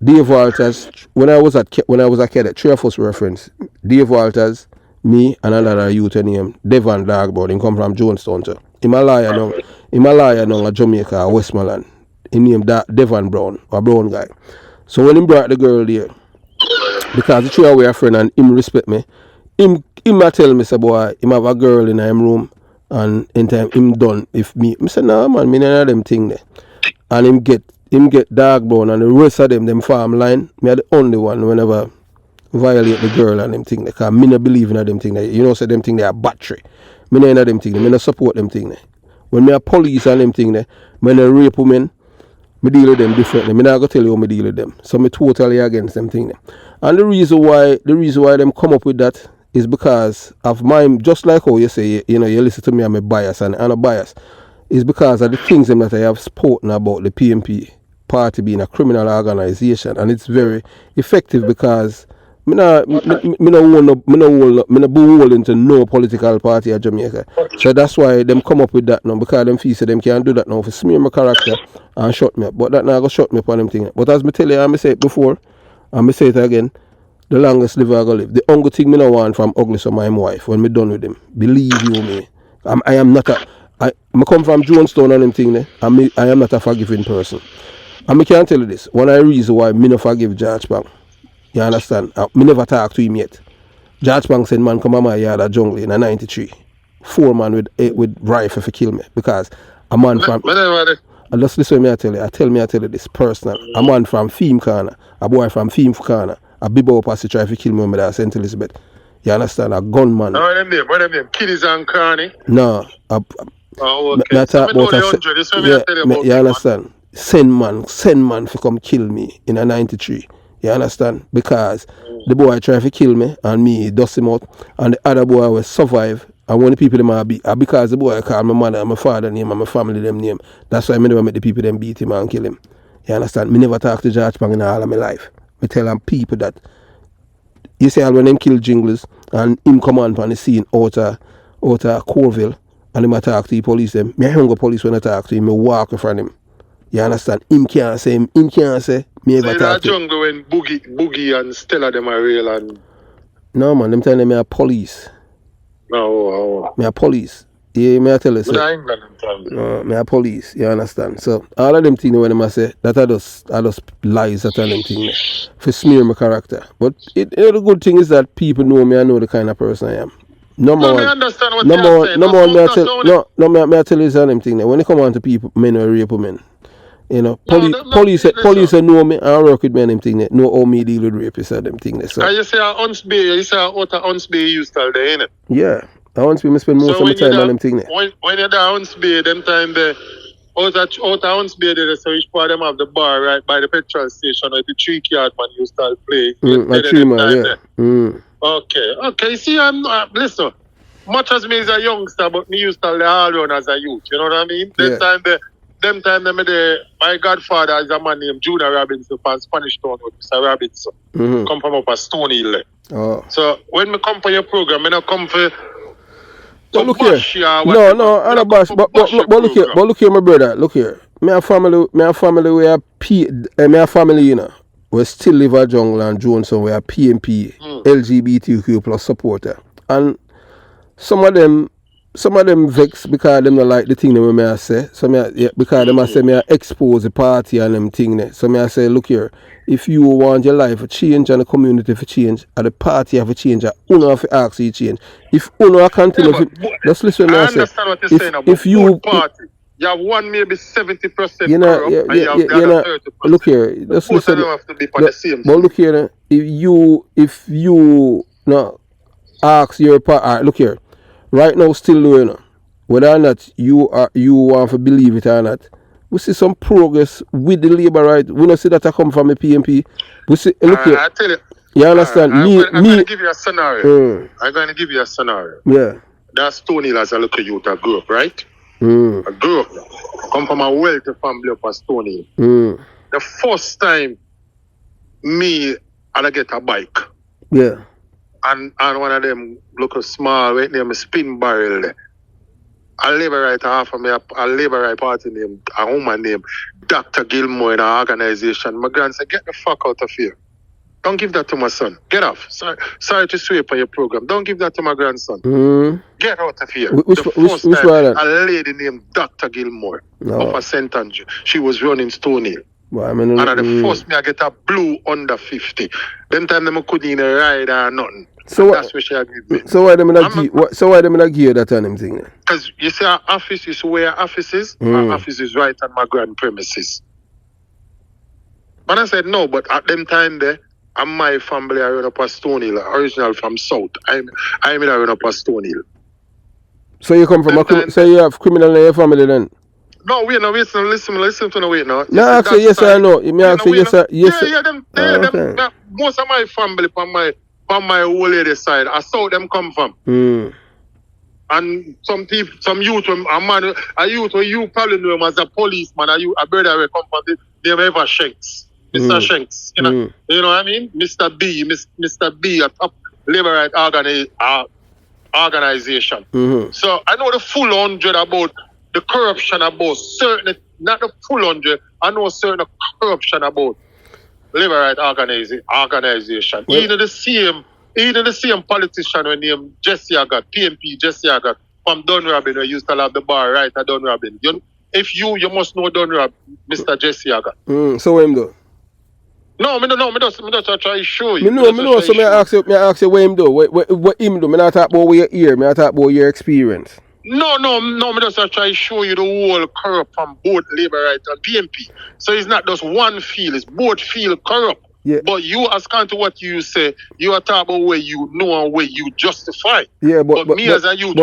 Dave Walters, when I was a cadet, 3 of us were friends. Dave Walters, me, and another youth named Devon Darkboard. He come from Jonestown too. Himalaya now, a Jamaica, a Westmoreland. He named Devon Brown, a brown guy. So when he brought the girl there, because the 3 of we are friends and him respect me, him tell me, say, boy, him have a girl in him room, and in time him done if me. I say, nah man, me none of them thing there. And him get Dark Brown and the rest of them farm line. Me are the only one whenever violate the girl and them thing there. Because me not believe in them thing there. You know, say them thing there are battery. Me not in them thing there. Me not support them thing there. When me are police and them thing there, when I rape women, me deal with them differently. Me not go tell you how me deal with them. So me totally against them thing there. And the reason why them come up with that is because of mine, just like how you say, you know, you listen to me, I'm a bias and I'm a bias. Is because of the things that I have spoken about the PMP party being a criminal organization, and it's very effective because me not into no political party at Jamaica. So that's why them come up with that now, because them feel say them can't do that now for smear my character and shut me up. But that now go shut me up on them thing. But as me tell you, I say it before, and me say it again, the longest live I go live. The only thing me no want from ugly so my wife when me done with him. Believe you me, I am not a. I come from Jonestown and them thing there, and I am not a forgiving person. And me can't tell you this. One of the reasons why me no forgive George Pang, you understand? Me never talk to him yet. George Pang said, man, come on my yard at jungle in a 93. 4 man with rifle to kill me. Because a man from... And just listen to me, I tell you this personal. A man from Theme Corner, a boy from Theme Corner, a Bibo Passy try to kill me with that St. Elizabeth. You understand? A gunman. What them name? Kiddies and Carney? No. Oh, okay. Me talk about you understand? Send man to come kill me in a 93. You understand? Because the boy try to kill me and me dust him out, and the other boy will survive. And when the people them are beat, because the boy call my mother and my father name and my family them name. That's why I never make the people them beat him and kill him. You understand? Me never talk to George Pang in all of my life. Me tell them people that you say when them kill Jingles and him come on the scene out of Corville. And him talk to the police them. Me hang up police when I talk to him, me walk in front of him. You understand? Him can't say me ever talk to him. jungle when Boogie and Stella them are real and... No man, them telling them me a police. Me a police. Yeah, me I tell you so. Me a police, you understand? So all of them things when them say that I just lies that all them things for smear my character. But the good thing is that people know me, I know the kind of person I am. Number one, me I tell you the thing. When it come on to people, men are rape women. You know, police know me and work with me and them thing. Know how me deal with rapists and them thing. So. You say Hunts Bay, you still there, innit? Yeah, Hunts Bay, me spend most of my time on them thing. When you're there Hunts Bay, them time there, out of Hunts Bay there, so each part of them have the bar right by the petrol station or the 3 yard man you start play. Okay. You see, listen. Much as me is a youngster, but me used to the all run as a youth. You know what I mean? Them time, my godfather is a man named Junior Robinson from Spanish Town with Mr. Robinson. Come from up a Stone Hill. So when me come for your program, I don't come for. But look here. No, I'm not bash. But look here, my brother. Look here. Me a family you know. We still live at jungle and Jonestown. We are PMP, LGBTQ plus supporter. And some of them vex because them not like the thing that me I say. So because them I say me I expose the party and them thing. So me I say, look here, if you want your life to change and the community to change, and the party have to change, uno have to ask you change. If uno continue, just listen to me I say. Understand what you're saying about both party. You have one maybe 70% corrupt, and you have the other 30%. Look here, just both listen. of them have to be on the same But look here, if you no ask your part, look here. Right now, still doing whether or not you want to believe it or not, we see some progress with the labor right. We don't see that I come from a PMP. We see, look here. I tell you. You understand? I'm going to give you a scenario. I'm going to give you a scenario. Yeah. That's Stony Hill as a little youth, I grew up, right? I grew up. Come from a wealthy family up at Stony Hill. The first time I get a bike. Yeah. And one of them look small, right name spin barrel there. A labor right half of me, a labor right party name, a woman named Dr. Gilmore in our organization. My grand said, get the fuck out of here. Don't give that to my son. Get off. Sorry to sweep on your program. Don't give that to my grandson. Get out of here. Which one? A lady named Dr. Gilmore of a St. Andrew. She was running Stony Hill. Well, I mean, and at the first me I get a blue under 50. Them time them couldn't even ride or nothing. So that's what she agreed with. So why them not give that on him thing? Because you see our office is where our office is. Our office is right on my grand premises. And I said no, but at them time there, and my family are run up a Stone Hill, original from South. I'm in a run up a Stone Hill. So you come from so you have criminal in your family then? No, wait, no, listen to the wait now. No, actually, yes or no. You may ask yes or yes. Yeah, them, most of my family from my old lady side, I saw them come from. And some people, some youth, a youth who you probably know him as a policeman, a brother will come from the name Ever Shanks. Mr. Shanks, you know what I mean? Mr. B, a top labor right organization. So I know the full 100 about the corruption about certain, not the full 100, I know certain corruption about labor right organization. Well, Either the same politician when named Jesse Agat, PMP Jesse Agat from Dunrabin, who used to have the bar right at Dunrabin. If you must know Dunrabin, Mr. Jesse Agat. So him though? No, me just try to show you. Me know. So me ask you what him do. What him do? Me not talk about what you hear. Me not talk about your experience. No, me just try to show you the whole corrupt from both labor right and PMP. So it's not just one field; it's both field corrupt. Yeah. But you, as kind to what you say, you are talking about where you know and where you justify. Yeah, but me as a youth,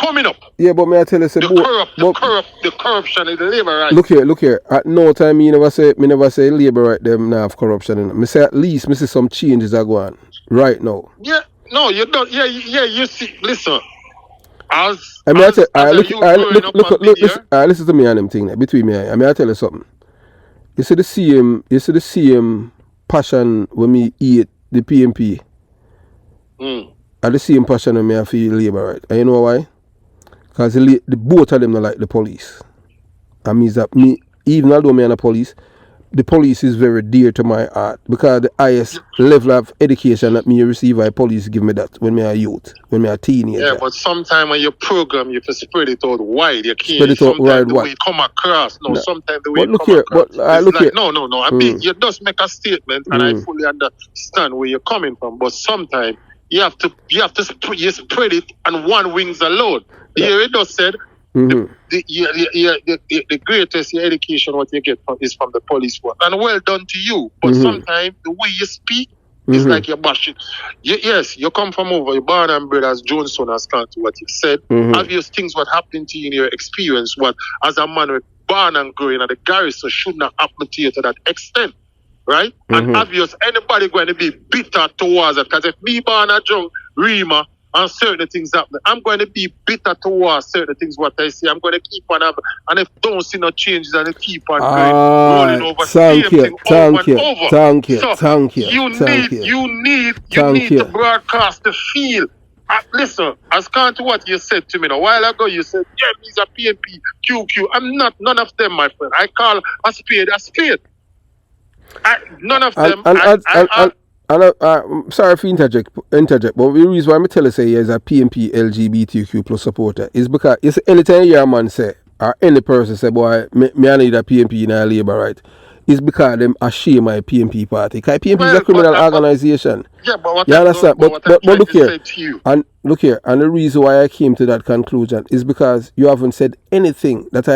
coming up. Yeah, but may I tell you, the corruption is the labor right. Look here. At no time me never say labor right them now have corruption in it. Me say at least me see some changes are going right now. Yeah, no, you don't. Yeah. You see, listen. Listen to me and them thing between me. I tell you something. You see the same passion when me eat the PMP. And the same passion when me I feel labor right. And you know why? Because the both of them not like the police. And means that me, even although me and the police is very dear to my heart because the highest level of education that me receive by police give me that when me a youth, when me a teenager. Yeah, but sometimes when you program, you have to spread it out wide. You can't spread it out wide. The way it come across. No, sometimes the way but it look come here, across. But look here. No. I mean, you just make a statement, and I fully understand where you're coming from. But sometimes you have to spread it, and one wings alone. Here it just said. The greatest education what you get is from the police work, and well done to you. But sometimes the way you speak is like you're bashing. Yes, you come from over, you're born and bred as Johnson has come to what you said. Obvious things what happened to you in your experience, what as a man with born and growing at the garrison should not happen to you to that extent, right? And obvious anybody going to be bitter towards it, because if me born a drunk Rima. And certain things happen. I'm going to be bitter towards certain things what I see. I'm going to keep on having, and if don't see no changes, and I keep on rolling over. Thank you. You need to broadcast the feel. Listen, as kind to what you said to me a while ago, you said, yeah, he's a PNP, QQ. I'm not none of them, my friend. I call a spade a spade. None of them. I'm sorry for interject, but the reason why I tell you say he is a PMP LGBTQ plus supporter is because it's anytime you hear a man say or any person say, boy, me I need a PMP in a labor right, it's because them ashamed my PMP party. Because PMP is a criminal organization. Yeah, but what you understand? But look here, and the reason why I came to that conclusion is because you haven't said anything that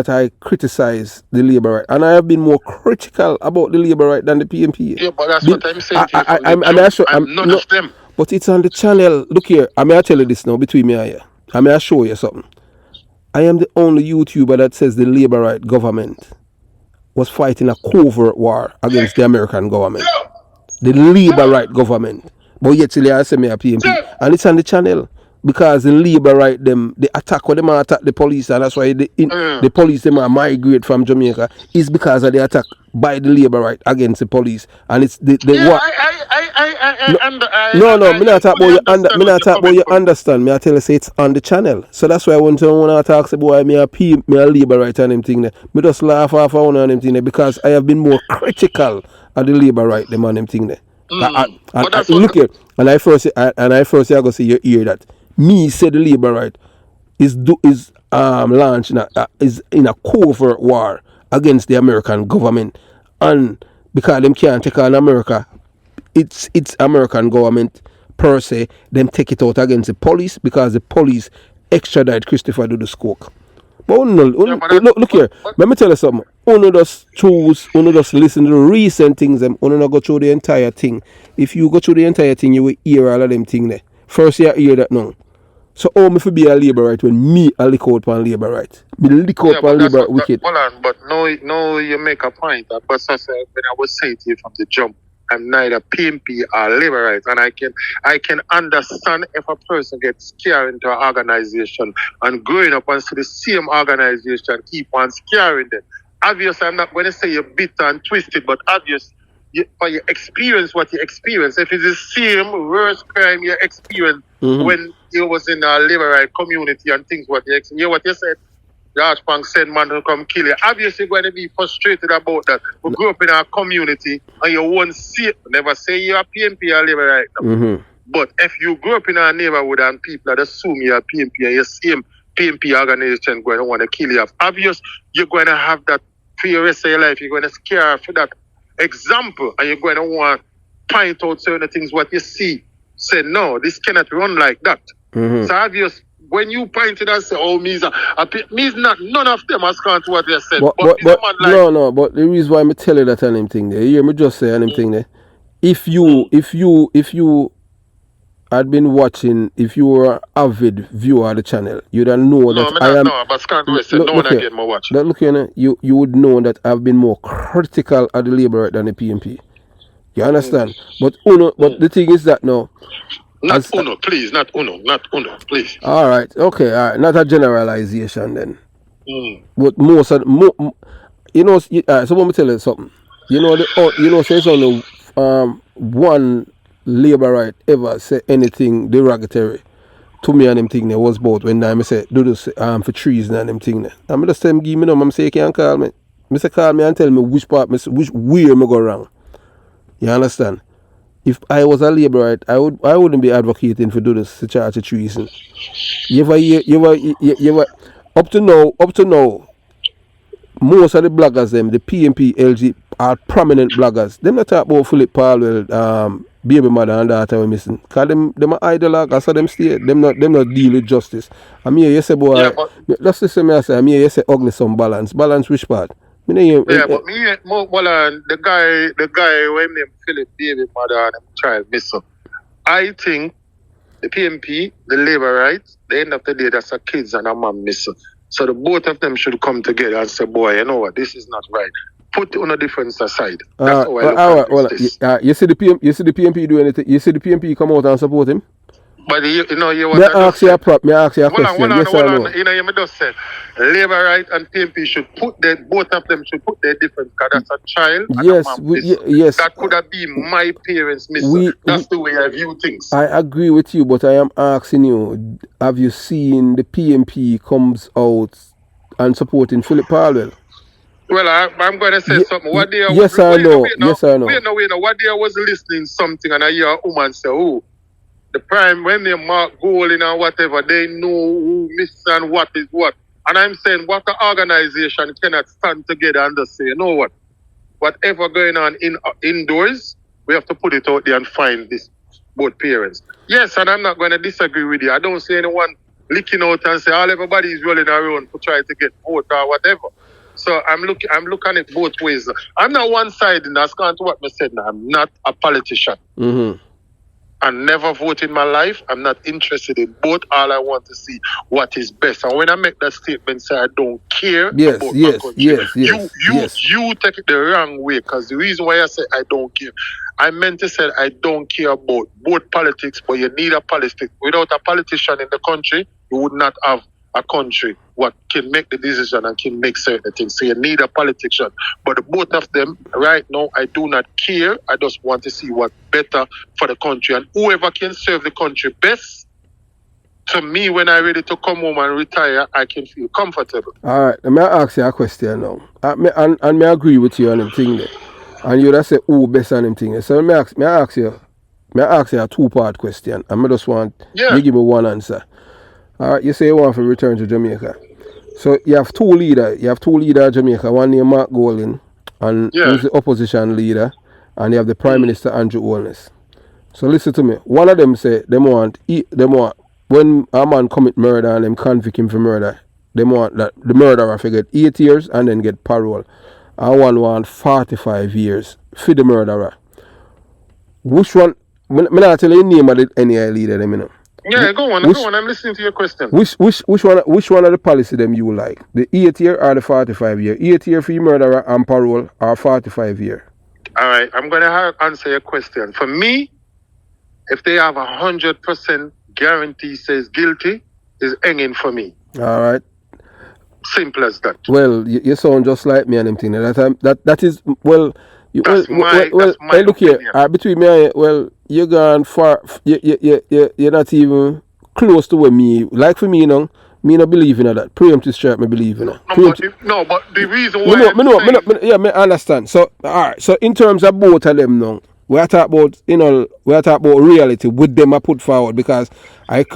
I criticize the labor right, and I have been more critical about the labor right than the PMP. Yeah, but that's what I'm saying. I'm none of them. But it's on the channel. Look here, I tell you this now between me and you. I show you something. I am the only YouTuber that says the labor right government was fighting a covert war against the American government. The labor right government. But yet till I say me a PMP. And it's on the channel. because in labor right them the attack when them attack the police, and that's why the police them are migrate from Jamaica is because of the attack by the labor right against the police, and it's the what. No, me not talk about you. Me not talk about you. Understand? Me I tell you say it's on the channel. So that's why I want to talk about me a labor right and them thing there. Me just laugh off on them thing there because I have been more critical of the labor right them on them thing there. Look here, and I first I go say you hear that me say the labor right is launched is in a covert war against the American government, and because them can't take on America, it's American government per se, them take it out against the police because the police extradite Christopher to the Skook. But look here, let me tell you something. Uno just listen to the recent things, them uno go through the entire thing. If you go through the entire thing, you will hear all of them things there. First you hear that now. So how me for be a labor right when me a lick out on labor right? Me lick out on labor right wicked. Hold on, but no, you make a point. But when I was saying to you from the jump, I'm neither PMP or labor rights, and I can understand if a person gets scared into an organization and growing up and see the same organization keep on scaring them. Obviously, I'm not going to say you're bitter and twisted, but obviously, for your experience, what you experience, if it's the same worst crime you experience when you was in a labor right community and things what you experience, you know what you said? George Punk send man to come kill you. Obviously, you're going to be frustrated about that. We grew up in our community and you won't see it. Never say you're a PMP or labor right now. But if you grew up in our neighborhood and people that assume you're a PMP and you see him PMP organization going to want to kill you, obviously, you're going to have that for your rest of your life. You're going to scare for that example and you're going to want to point out certain things what you see. Say, no, this cannot run like that. So obviously, when you point it and say, oh, me's not, none of them has gone to what they said. But the reason why I tell you that and thing there, you hear me just say and thing there. If you had been watching, if you were an avid viewer of the channel, you'd know that I am. No, but can't say no one again more watch. Look here, you would know that I've been more critical of the labor right than the PMP. You understand? But the thing is that now. Not Uno, please. Not Uno, please. All right. Not a generalization then. But most of so let me tell you something. Say only one labor right ever say anything derogatory to me and them thing there was about when I say do this for trees and them thing there. I'm just saying give me number. I'm say you can't call me. Mr. Call me and tell me which part which where me go wrong. You understand? If I was a labor right, I wouldn't be advocating for do this to charge of treason. You ever up to now, most of the bloggers them, the PMP LG are prominent bloggers. Them not talk about Philip Palwell, baby mother and daughter we missing. Cause them are idle, I saw them stay. Them not deal with justice. I mean you say boy let's just say me I say you say ugly some balance. Balance which part? But the guy when named Philip baby mother and child missing. I think the PMP, the labor rights, the end of the day that's a kids and a mom missing. So the both of them should come together and say, boy, you know what, this is not right. Put on a difference aside. That's how I look at this. You see the PMP do anything? You see the PMP come out and support him? But you what I ask you a question. Yes or no? You just said labor right and PMP should both of them should put their difference because that's a child and yes, a mom. Yes. That could have been my parents missing. That's the way I view things. I agree with you, but I am asking you, have you seen the PMP comes out and supporting Philip Palwell? Well, I'm going to say something. What day yes or no? What day I was listening something and I hear a woman say, oh, the prime, when they mark goaling or whatever, they know who missed and what is what. And I'm saying, what the organization cannot stand together and just say, you know what? Whatever going on indoors, we have to put it out there and find this both parents. Yes, and I'm not going to disagree with you. I don't see anyone licking out and say, everybody is rolling around to try to get vote or whatever. So I'm looking at it both ways. I'm not one-sided. That's kind of what I said now. I'm not a politician. I never vote in my life. I'm not interested in both. All I want to see what is best. And when I make that statement, say I don't care about my country. You take it the wrong way because the reason why I say I don't care, I meant to say I don't care about both politics, but you need a politics. Without a politician in the country, you would not have a country what can make the decision and can make certain things. So you need a politician. But the both of them, right now, I do not care. I just want to see what's better for the country. And whoever can serve the country best, to me, when I'm ready to come home and retire, I can feel comfortable. All right, let me ask you a question now. And I agree with you on them thing there. And you just say, who best on them thing there. So let me ask you a two-part question. And I just want you give me one answer. All right, you say you want to return to Jamaica. So you have two leaders. You have two leaders of Jamaica. One named Mark Golding, and who's the opposition leader, and you have the Prime Minister Andrew Holness. So listen to me. One of them say they want when a man commit murder and them convict him for murder, they want that the murderer to get 8 years and then get parole. And one want 45 years for the murderer. Which one? I'm not telling you the name of any leader them, you know. Yeah, go on. I'm listening to your question. Which one of the policy them you like? The 8 year or the 45 year? 8 year for murderer and parole, or 45 year? All right, I'm gonna answer your question. For me, if they have 100% guarantee says guilty, is hanging for me. All right. Simple as that. Well, you sound just like me and them thing. That is well. That's my look opinion. here. Between me and you, you're gone far. You're not even close to where me. Like for me, you know, me not believe in that. Preemptive strike, me believe in it. But the reason why I understand. So, all right. So, in terms of both of them, now, we are talking about reality. Would them I put forward because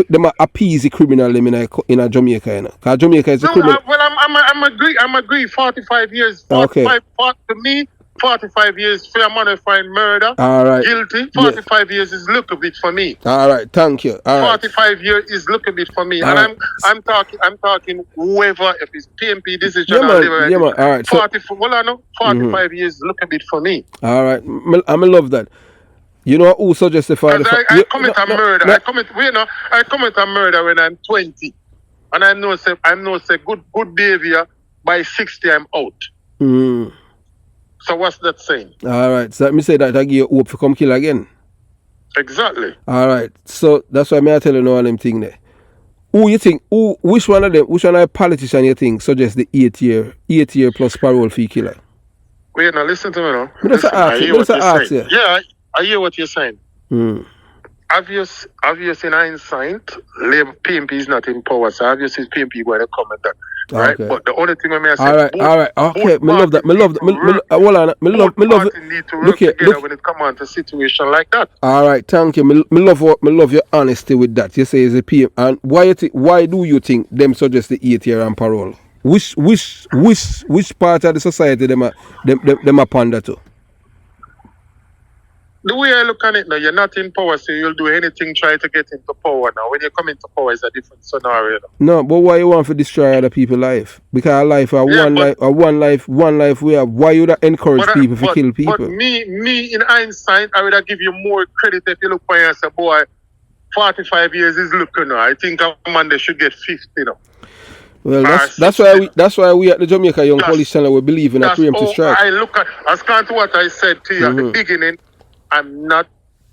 them appease the criminal them in Jamaica, you know. Because Jamaica is a criminal. I'm agree. 45 years. 45 to me. 45 years for a man who find murder. All right. Guilty. 45 years is look a bit for me. All right. Thank you. All 45 years is look a bit for me. And I'm talking whoever, if it's PMP decision or whatever. All right. 45 years look a bit for me. All right. I love that. You know who suggested for the I commit a murder. I commit a murder when I'm 20. And I know say good behavior by 60 I'm out. So what's that saying? All right. So let me say that I give you hope to come kill again. Exactly. All right. So that's why I tell you now on them thing there. Who you think? Which one of the politician you think suggests the 8 year plus parole fee killer? Wait, now listen to me now. I hear what you're saying. Yeah, I hear what you're saying. Obvious in hindsight, Labour PMP is not in power, so obviously PMP going to come at that. Right? Okay. But the only thing I may say, all right. Okay, me love that. Need to work together when it comes on to a situation like that. All right, thank you. Me love your honesty with that. You say it's a PM, and why do you think them suggest the 8 year and parole? Which part of the society them are pander to? The way I look at it now, you're not in power, so you'll do anything try to get into power now. When you come into power, it's a different scenario now. No, but why you want to destroy other people's life? Because life are one life we have. Why you not encourage people to kill people? But me in hindsight, I would have give you more credit if you look for you and say, boy, 45 years is looking now. I think a man they should get 50 now. Well, that's why we at the Jamaica Young Police Channel we believe in a preemptive strike. I look at as kind to what I said to you at the beginning. I'm not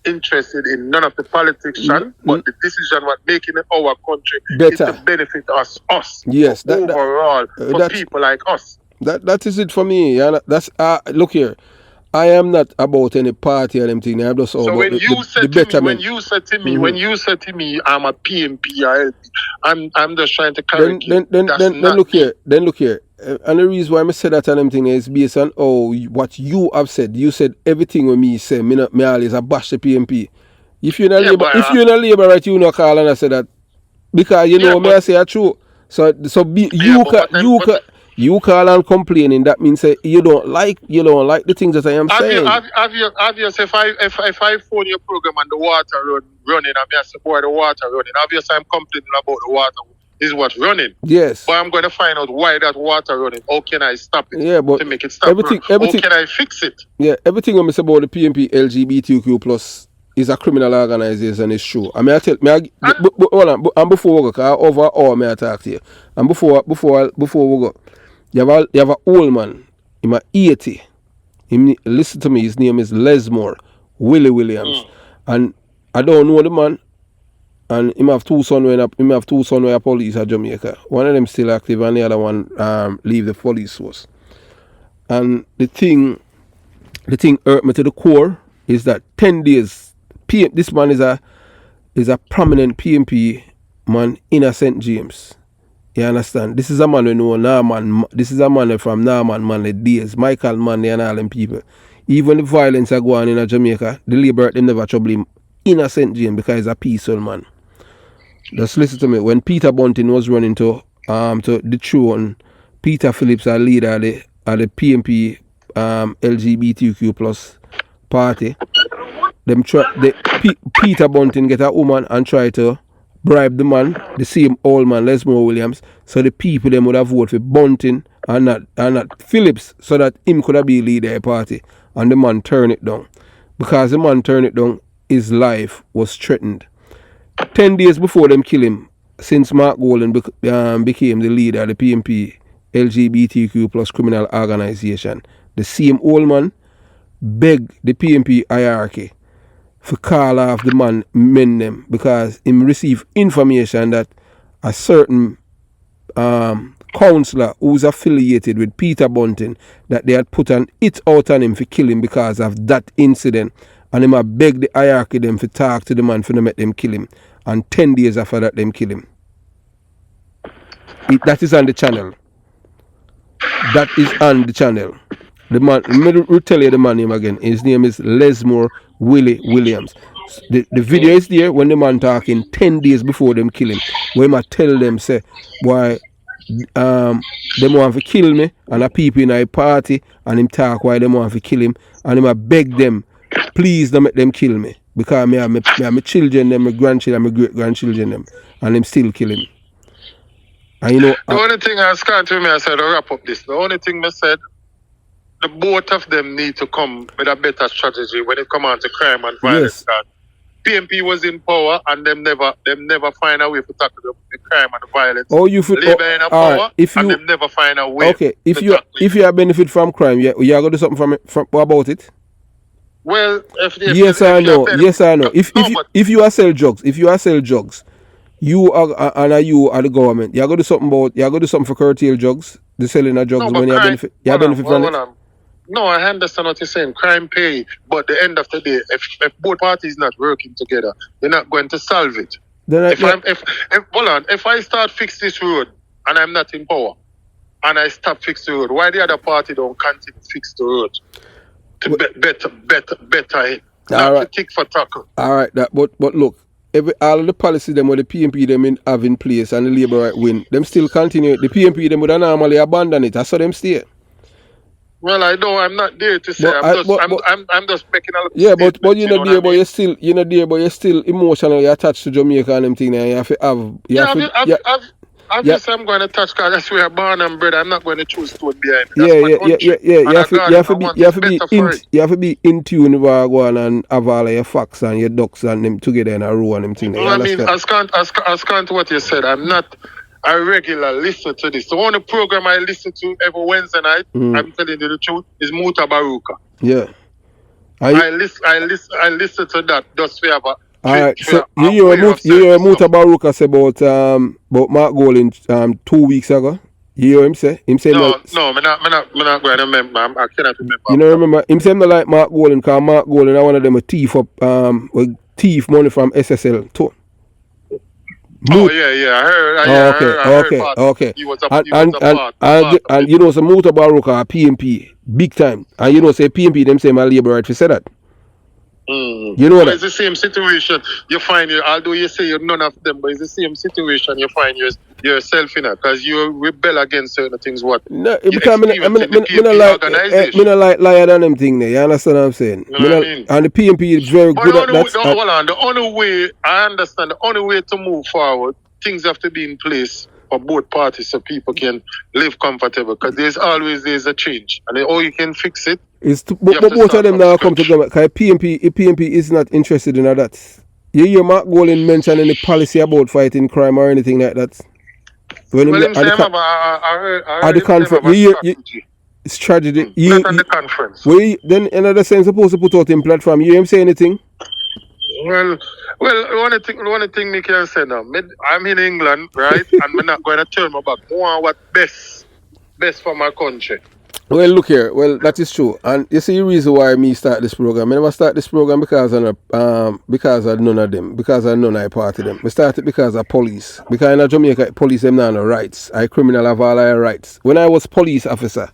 interested in none of the politics, but the decision what making our country is to benefit us. Yes, overall for people like us. That is it for me. And that's look here. I am not about any party or anything. I'm just so when you said to me, I'm a PMP or LP, I'm just trying to carry then look here. And the reason why I said that and everything is based on what you have said. You said everything with me say me always a bash the PMP. If you're in a labor, right, you not call and I say that because you know me I say it's true. You call and complaining. That means you don't like the things that I am saying. Obviously, if I phone your program and the water running, I say, boy, the water running. Obviously, I'm complaining about the water. Is what's running. Yes. But I'm going to find out why that water running. How can I stop it? Yeah, but to make it stop. Everything. How can I fix it? Yeah, everything I say about the PMP LGBTQ plus is a criminal organization. It's true. I mean, hold on. And before we go, overall, may I talk to you? And before we go, you have a old man. He's 80. Listen to me. His name is Lesmore. Willie Williams. And I don't know the man. And him have two sons who are police at Jamaica. One of them still active and the other one leave the police force. And the thing hurt me to the core is that 10 days this man is a prominent PMP man in St. James. You understand? This is a man we know Norman. This is a man from Norman Manley days, Michael Manley and all them people. Even the violence that go on in Jamaica, the Labour them never trouble him in St. James because he's a peaceful man. Just listen to me. When Peter Bunting was running to the throne, Peter Phillips, a leader of the PMP LGBTQ plus party, Peter Bunting get a woman and try to bribe the man, the same old man, Lesmore Williams, so the people them would have voted for Bunting and not Phillips, so that him could have been leader of the party. And the man turned it down. Because the man turned it down, his life was threatened. 10 days before them kill him, since Mark Golden became the leader of the PMP LGBTQ plus criminal organization, the same old man begged the PMP hierarchy for call off the men them because him received information that a certain councillor who's affiliated with Peter Bunting, that they had put an it out on him for killing because of that incident. And him a beg the hierarchy them for talk to the man for to make them kill him. And 10 days after that, them kill him. That is on the channel. That is on the channel. The man, let me tell you the man name again. His name is Lesmore Willie Williams. The video is there when the man talking 10 days before them kill him. When I tell them, say, why them want to kill me, and a people in a party, and him talk why them want to kill him, and him I beg them, please don't make them kill me. Because me have my children, them, my grandchildren, my great-grandchildren, them, and them still kill him. And you know, the only thing I was going to me, I said, to wrap up this. The only thing I said, the both of them need to come with a better strategy when it comes on to crime and violence. Yes. PMP was in power and them never find a way to tackle the crime and the violence. Oh, you feel Labour in a power right. If you, and them never find a way. Okay, if you have benefit from crime, you are going to do something from about it? Well, yes or no. If you are sell drugs, you are and you are the government. You are going to do something about. You are going to do something for curtail drugs, the selling of drugs when you have benefit. You have benefit from it. No, I understand what you're saying. Crime pay, but at the end of the day, if both parties not working together, you're not going to solve it. If I start fix this road and I'm not in power, and I stop fix the road, why the other party don't continue to fix the road? To better, not right. To tick for tackle. All right, but look, all of the policies them or the PMP them have in place and the Labour right win, them still continue. The PMP them would normally abandon it. I saw them stay. Well, I know I'm not there to say. I'm just making a. Yeah, but you're not there, but you're still emotionally attached to Jamaica and them thing. And you have to Obviously, I'm going to touch because that's where I'm born and bred. I'm not going to choose to it behind. You have to be in tune with what going and have all of your facts and your ducks and them together in a row and them thing. Well, I mean, as to what you said, I'm not a regular listener to this. The only program I listen to every Wednesday night, I'm telling you the truth, is Muta Baruka. Yeah. I listen to that just for about. Alright, so you hear Muta Baruka say about Mark Golden 2 weeks ago. You hear him say? I'm not going to remember. I cannot remember. You don't remember? Him say him not like Mark Golden because Mark Golden is one of them a thief up thief money from SSL too. I heard. Okay. He was a part. And you know, so Muta Baruka PMP big time. And you know, say PMP them say my Labour right for say that. You know it's the same situation you find although you say you're none of them, but it's the same situation you find yourself in it because you rebel against certain things. What? No, because I'm not liar than them thing there. You understand what I'm saying? You know what I mean? And the PMP is very good at that. Hold on. The only way I understand, the only way to move forward, things have to be in place for both parties so people can live comfortable because there's a change and all you can fix it. But both of them now come together because PMP is not interested in that. You hear Mark Golden mention any policy about fighting crime or anything like that? I heard It's tragedy. Not on the conference. Then another sense supposed to put out in platform. You hear him say anything? Well, one thing me can say now. I'm in England, right? And I'm not going to turn my back. I want what best for my country. Well, look here. Well, that is true. And you see the reason why me start this program. I never start this program because of none of them. Because of none of part of them. I started because of police. Because in Jamaica, police them not no rights. I criminal have all our rights. When I was police officer,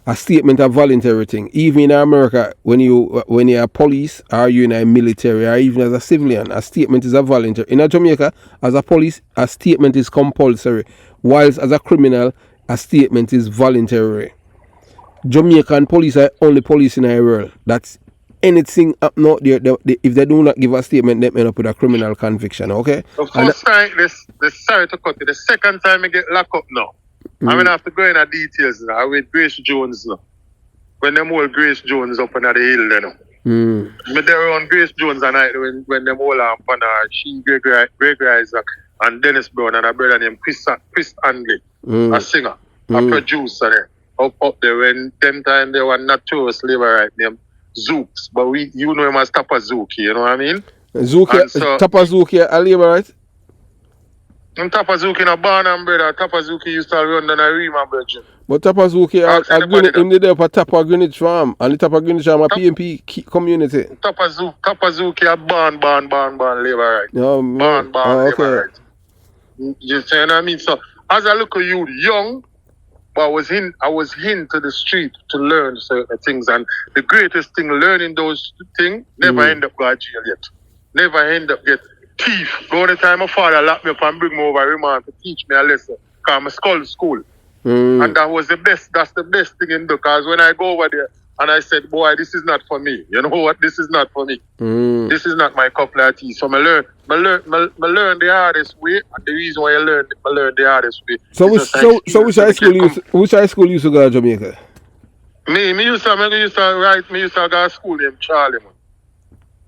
a statement of voluntary thing. Even in America, when you are police, or you in a military, or even as a civilian, a statement is a voluntary. In Jamaica, as a police, a statement is compulsory. Whilst as a criminal, a statement is voluntary. Jamaican police are only police in the world. That's anything up north there. If they do not give a statement, they end up with a criminal conviction. Okay. The first time, sorry to cut you. The second time I get locked up now. I'm going to have to go into details now with Grace Jones now. When them all Grace Jones up on the hill, you know. Me there on Grace Jones and I when them all up on Sheen Gregory Isaac and Dennis Brown and a brother named Chris Angley, a singer, a producer there. Up there when them time they were notorious labor right named Zooks. But you know him as Tapazuki, you know what I mean? Zuki, so, Tapazuki, a labor right? Tapazuki in a Barnum, brother. Tapazuki used to run down a Rima, brother. But Tapazuki, him did there for Tapa Greenwich Farm. And the Tapa Greenwich Farm, a PMP community. Tapazuki, a barn labor right. Oh, barn labor right. You see what I mean? So, as I look at you, young, but I was in to the street to learn certain things. And the greatest thing, learning those things, never end up going to jail yet. Never end up get thief. The only time my father locked me up and bring me over remand to teach me a lesson. Because I'm school. And that was the best. That's the best thing in because when I go over there and I said, boy, this is not for me. You know what? This is not for me. This is not my cup of tea. So I learn the hardest way. And the reason why I learn the hardest way. So which high school you used to go to Jamaica? Me used to go to school named Charlie, man.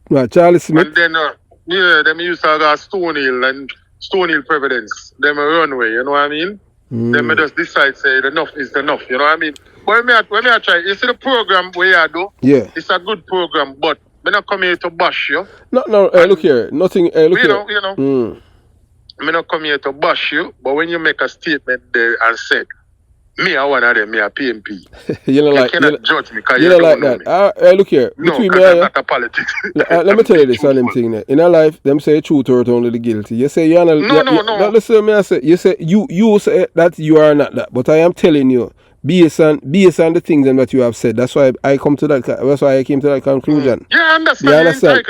Right, Charlie Smith. And then them used to go to Stone Hill Providence. Them a runway, you know what I mean? Then I just decide say enough is enough, you know what I mean? But when I try, you see the program where I do? Yeah. It's a good program, but I'm not come here to bash you. No, look here. Nothing, look here. You know. I'm not come here to bash you, but when you make a statement there and say, me, I want them, me a PMP. You cannot judge me because you don't like that. Look here. Between me and not a politics. Let me tell you this on them thing there. In our life, them say truth hurt only the guilty. You say you're not. No. Listen, me I say. You say you say that you are not that, but I am telling you, based on the things that you have said. That's why I come to that. That's why I came to that conclusion. Yeah, I understand. You understand?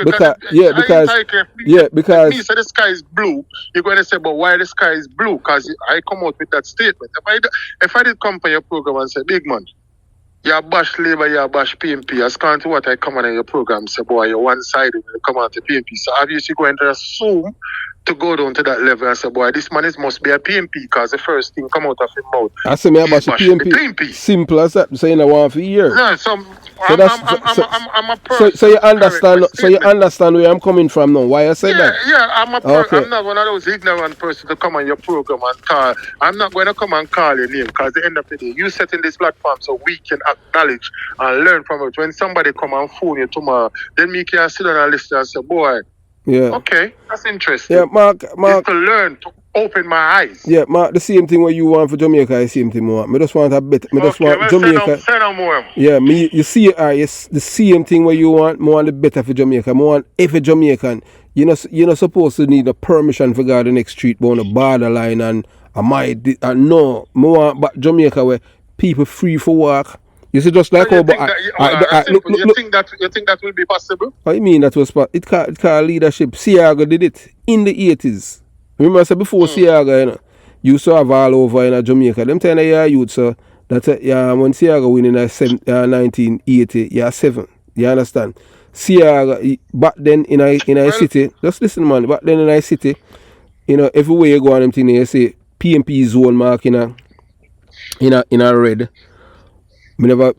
Because me say the sky is blue. You're going to say, but why the sky is blue? Because I come out with that statement. If I did come for your program and say, big man, you bash labor, you bash PMP. As compared to what I come on your program, say, boy, you're one-sided when you come out to PMP. So obviously going to assume to go down to that level and say, boy, this man must be a PMP because the first thing come out of his mouth. I say, me about PMP. Simple as that. Saying I want for years. No, I'm a person. So you understand. So you understand where I'm coming from now. Why I say that? Yeah, I'm not one of those ignorant person to come on your program and call. I'm not going to come and call your name because at the end of the day, you set in this platform so we can acknowledge and learn from it. When somebody come and phone you tomorrow, then me can sit down and listen and say, boy. Yeah. Okay, that's interesting. Yeah, Mark. It's to learn, to open my eyes. Yeah, Mark, the same thing what you want for Jamaica, the same thing I want. I just want a bit. I just want Jamaica. Say no more. Yeah, you see, yes, the same thing what you want. I want the better for Jamaica. I want every Jamaican. You're not supposed to need a permission for go the next street, but on the borderline and no. I want but Jamaica where people free for work. You see, just like you think that will be possible? I mean that was it called leadership. Siaga did it in the 80s. Remember I said before Siaga, you saw have all over in Jamaica. Them time year youth, so that's when Siaga win in 1980, year 7. You understand? Siaga back then in a city, just listen man, back then in a city, everywhere you go on them thing you say PMP zone mark in a red. Me never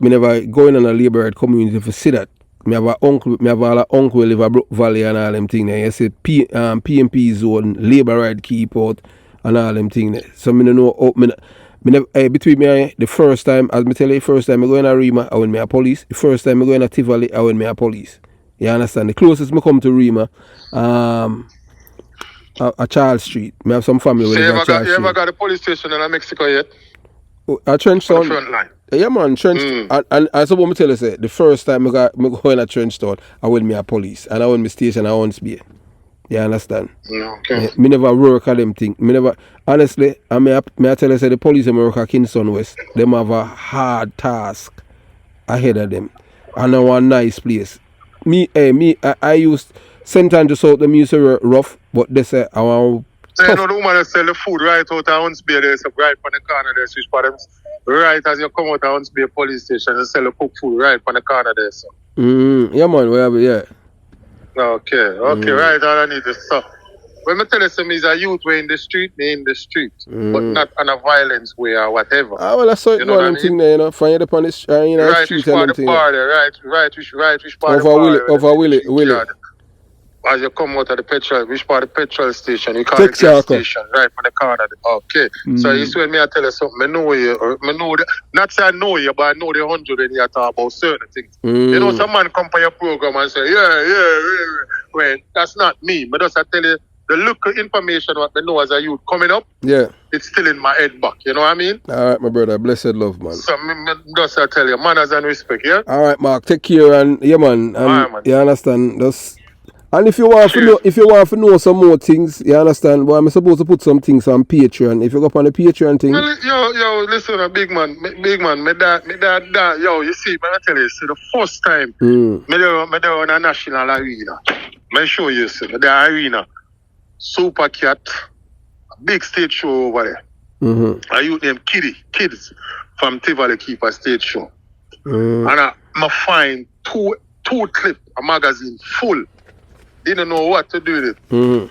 going on a labor community to see that. Me have all a uncle live a Brook Valley and all them things there. You see PMP zone, labor right keep out and all them things there. So me don't know between me, the first time, as me tell you, the first time I go in a Rima, I win me a police. The first time I go in a Tivoli, I win me a police. You understand? The closest I come to Rima, a Charles Street. I have some family who live at Charles Street. You ever got a police station in Mexico yet? A Trench On Town. the front line. Yeah, man, Trench. And I suppose me tell you, say, the first time I go in a Trench Town, I win me a police. And I win me station, I won spear. You understand? Okay. Me never work at them thing. Me never, honestly, I tell you, say, the police in work at Kingston West, them have a hard task ahead of them. And now a nice place. I used St. Andrews out, them used to work rough, but they say, I want so you know the woman that sell the food right out of Huntsby, there's a right on the corner there, switch for them. Right as you come out of Huntsby police station, they sell the cooked food right on the corner there, so. Yeah, man, we have it, yeah. Okay, right, all I need is stuff. When I tell you something, is a youth way in the street, but not on a violence way or whatever. Well, that's so you know one thing there, you know, find it upon the street and right, street and the bar there, right, which part of the bar. Over Willie. As you come out of the petrol, which part of the petrol station? You call it gas station, right on the corner. Okay. So you see when I tell you something, I know you, not say I know you, but I know the 100 and you talk about certain things. You know, some man come for your program and say, yeah. Well, that's not me. But just I tell you, the local information what I know as a youth coming up, it's still in my head back. You know what I mean? All right, my brother. Blessed love, man. So just I tell you, manners and respect, yeah? All right, Mark. Take care and yeah, man. And man. You understand? And if you want to know some more things, you understand, but I'm supposed to put some things on Patreon. If you go up on the Patreon thing. Well, yo, listen, big man, my dad, yo, you see, man, I tell you, see, the first time, me there on a national arena. Me show you, see, the arena, Super Cat, big stage show over there. A youth named Kids from Tivoli keep a stage show. And I find two clip, a magazine full. Didn't know what to do with it.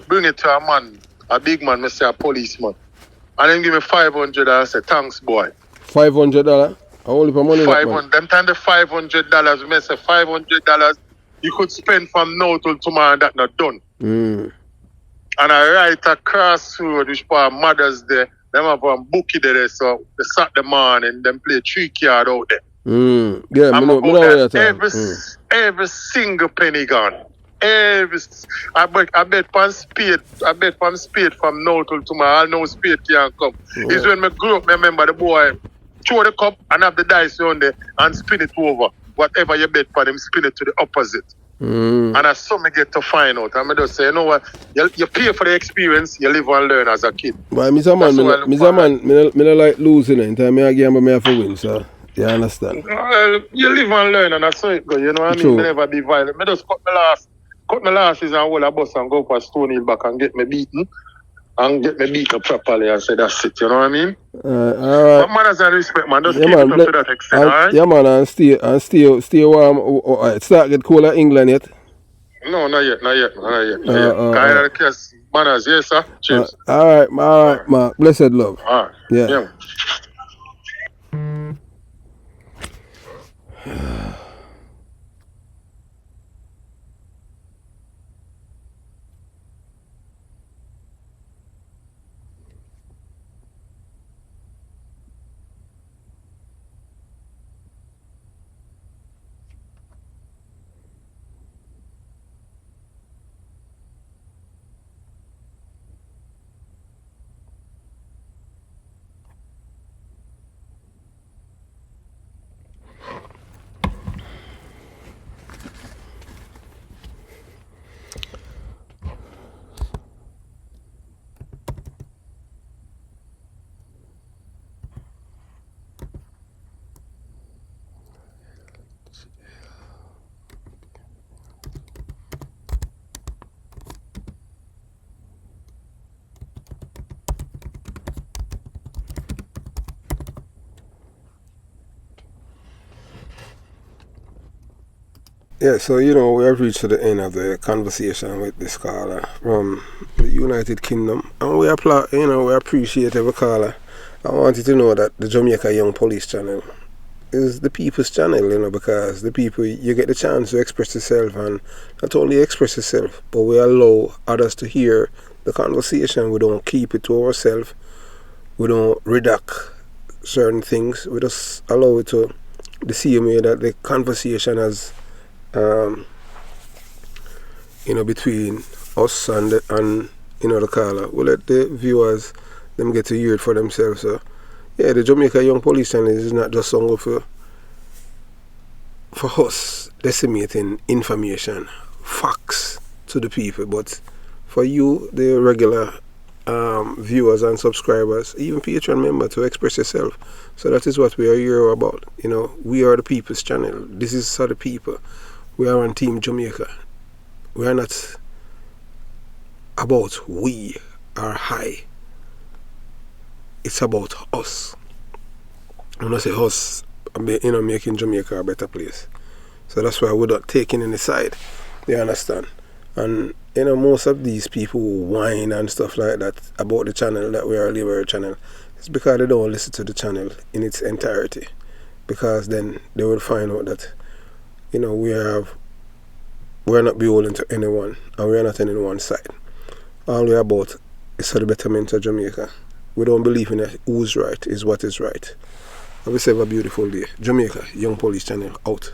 Bring it to a man, a big man, me say a policeman. And then give me $500. I say, thanks, boy. $500? How only for money? Them time the $500, me say $500 you could spend from now till tomorrow and that not done. And I right across road, which part mothers there, them have a bookie there, so they sat the man and them play 3 card out there. Yeah, I know every single penny gone. I bet from spade from now till tomorrow. I know spade can't come. It's when me grew up, me remember the boy throw the cup and have the dice on there and spin it over. Whatever you bet for them, spin it to the opposite. And that's something I get to find out. And I just say, you know what, you pay for the experience, you live and learn as a kid. But me don't like losing it. I game, but I have to win, so you understand? You live and learn, and that's how it goes. You know what I mean? Me never be violent. I just cut my lashes and hold a bus and go for a Stony back and get me beaten. And get me beaten properly and say that's it, you know what I mean? Alright. But manners and respect, man. Just keep it up to that extent, alright? Yeah, man, and stay warm. It's not get cold in England yet? No, not yet. Manners, yes, sir. Cheers. Alright, Mark. Blessed love. Alright. Yeah. Yeah, so we have reached to the end of the conversation with this caller from the United Kingdom, and we appreciate every caller. I want you to know that the Jamaica Young Police channel is the people's channel, because the people, you get the chance to express yourself, and not only express yourself, but we allow others to hear the conversation. We don't keep it to ourselves. We don't redact certain things. We just allow it to the same way that the conversation has, between us and the caller. We let the viewers them get to hear it for themselves. So yeah, the Jamaica Young Police Channel is not just song for us disseminating information, facts to the people, but for you, the regular viewers and subscribers, even Patreon member, to express yourself. So that is what we are here about. We are the people's channel. This is for the people. We are on Team Jamaica. We are not about we are high. It's about us. When I say us, making Jamaica a better place. So that's why we're not taking any side. You understand? And most of these people who whine and stuff like that about the channel, that we are a liberal channel, it's because they don't listen to the channel in its entirety. Because then they will find out that we're not beholden to anyone, and we're not on anyone's side. All we're about is for the betterment of Jamaica. We don't believe in who's right is what is right. Have yourself a beautiful day. Jamaica Young Police Channel out.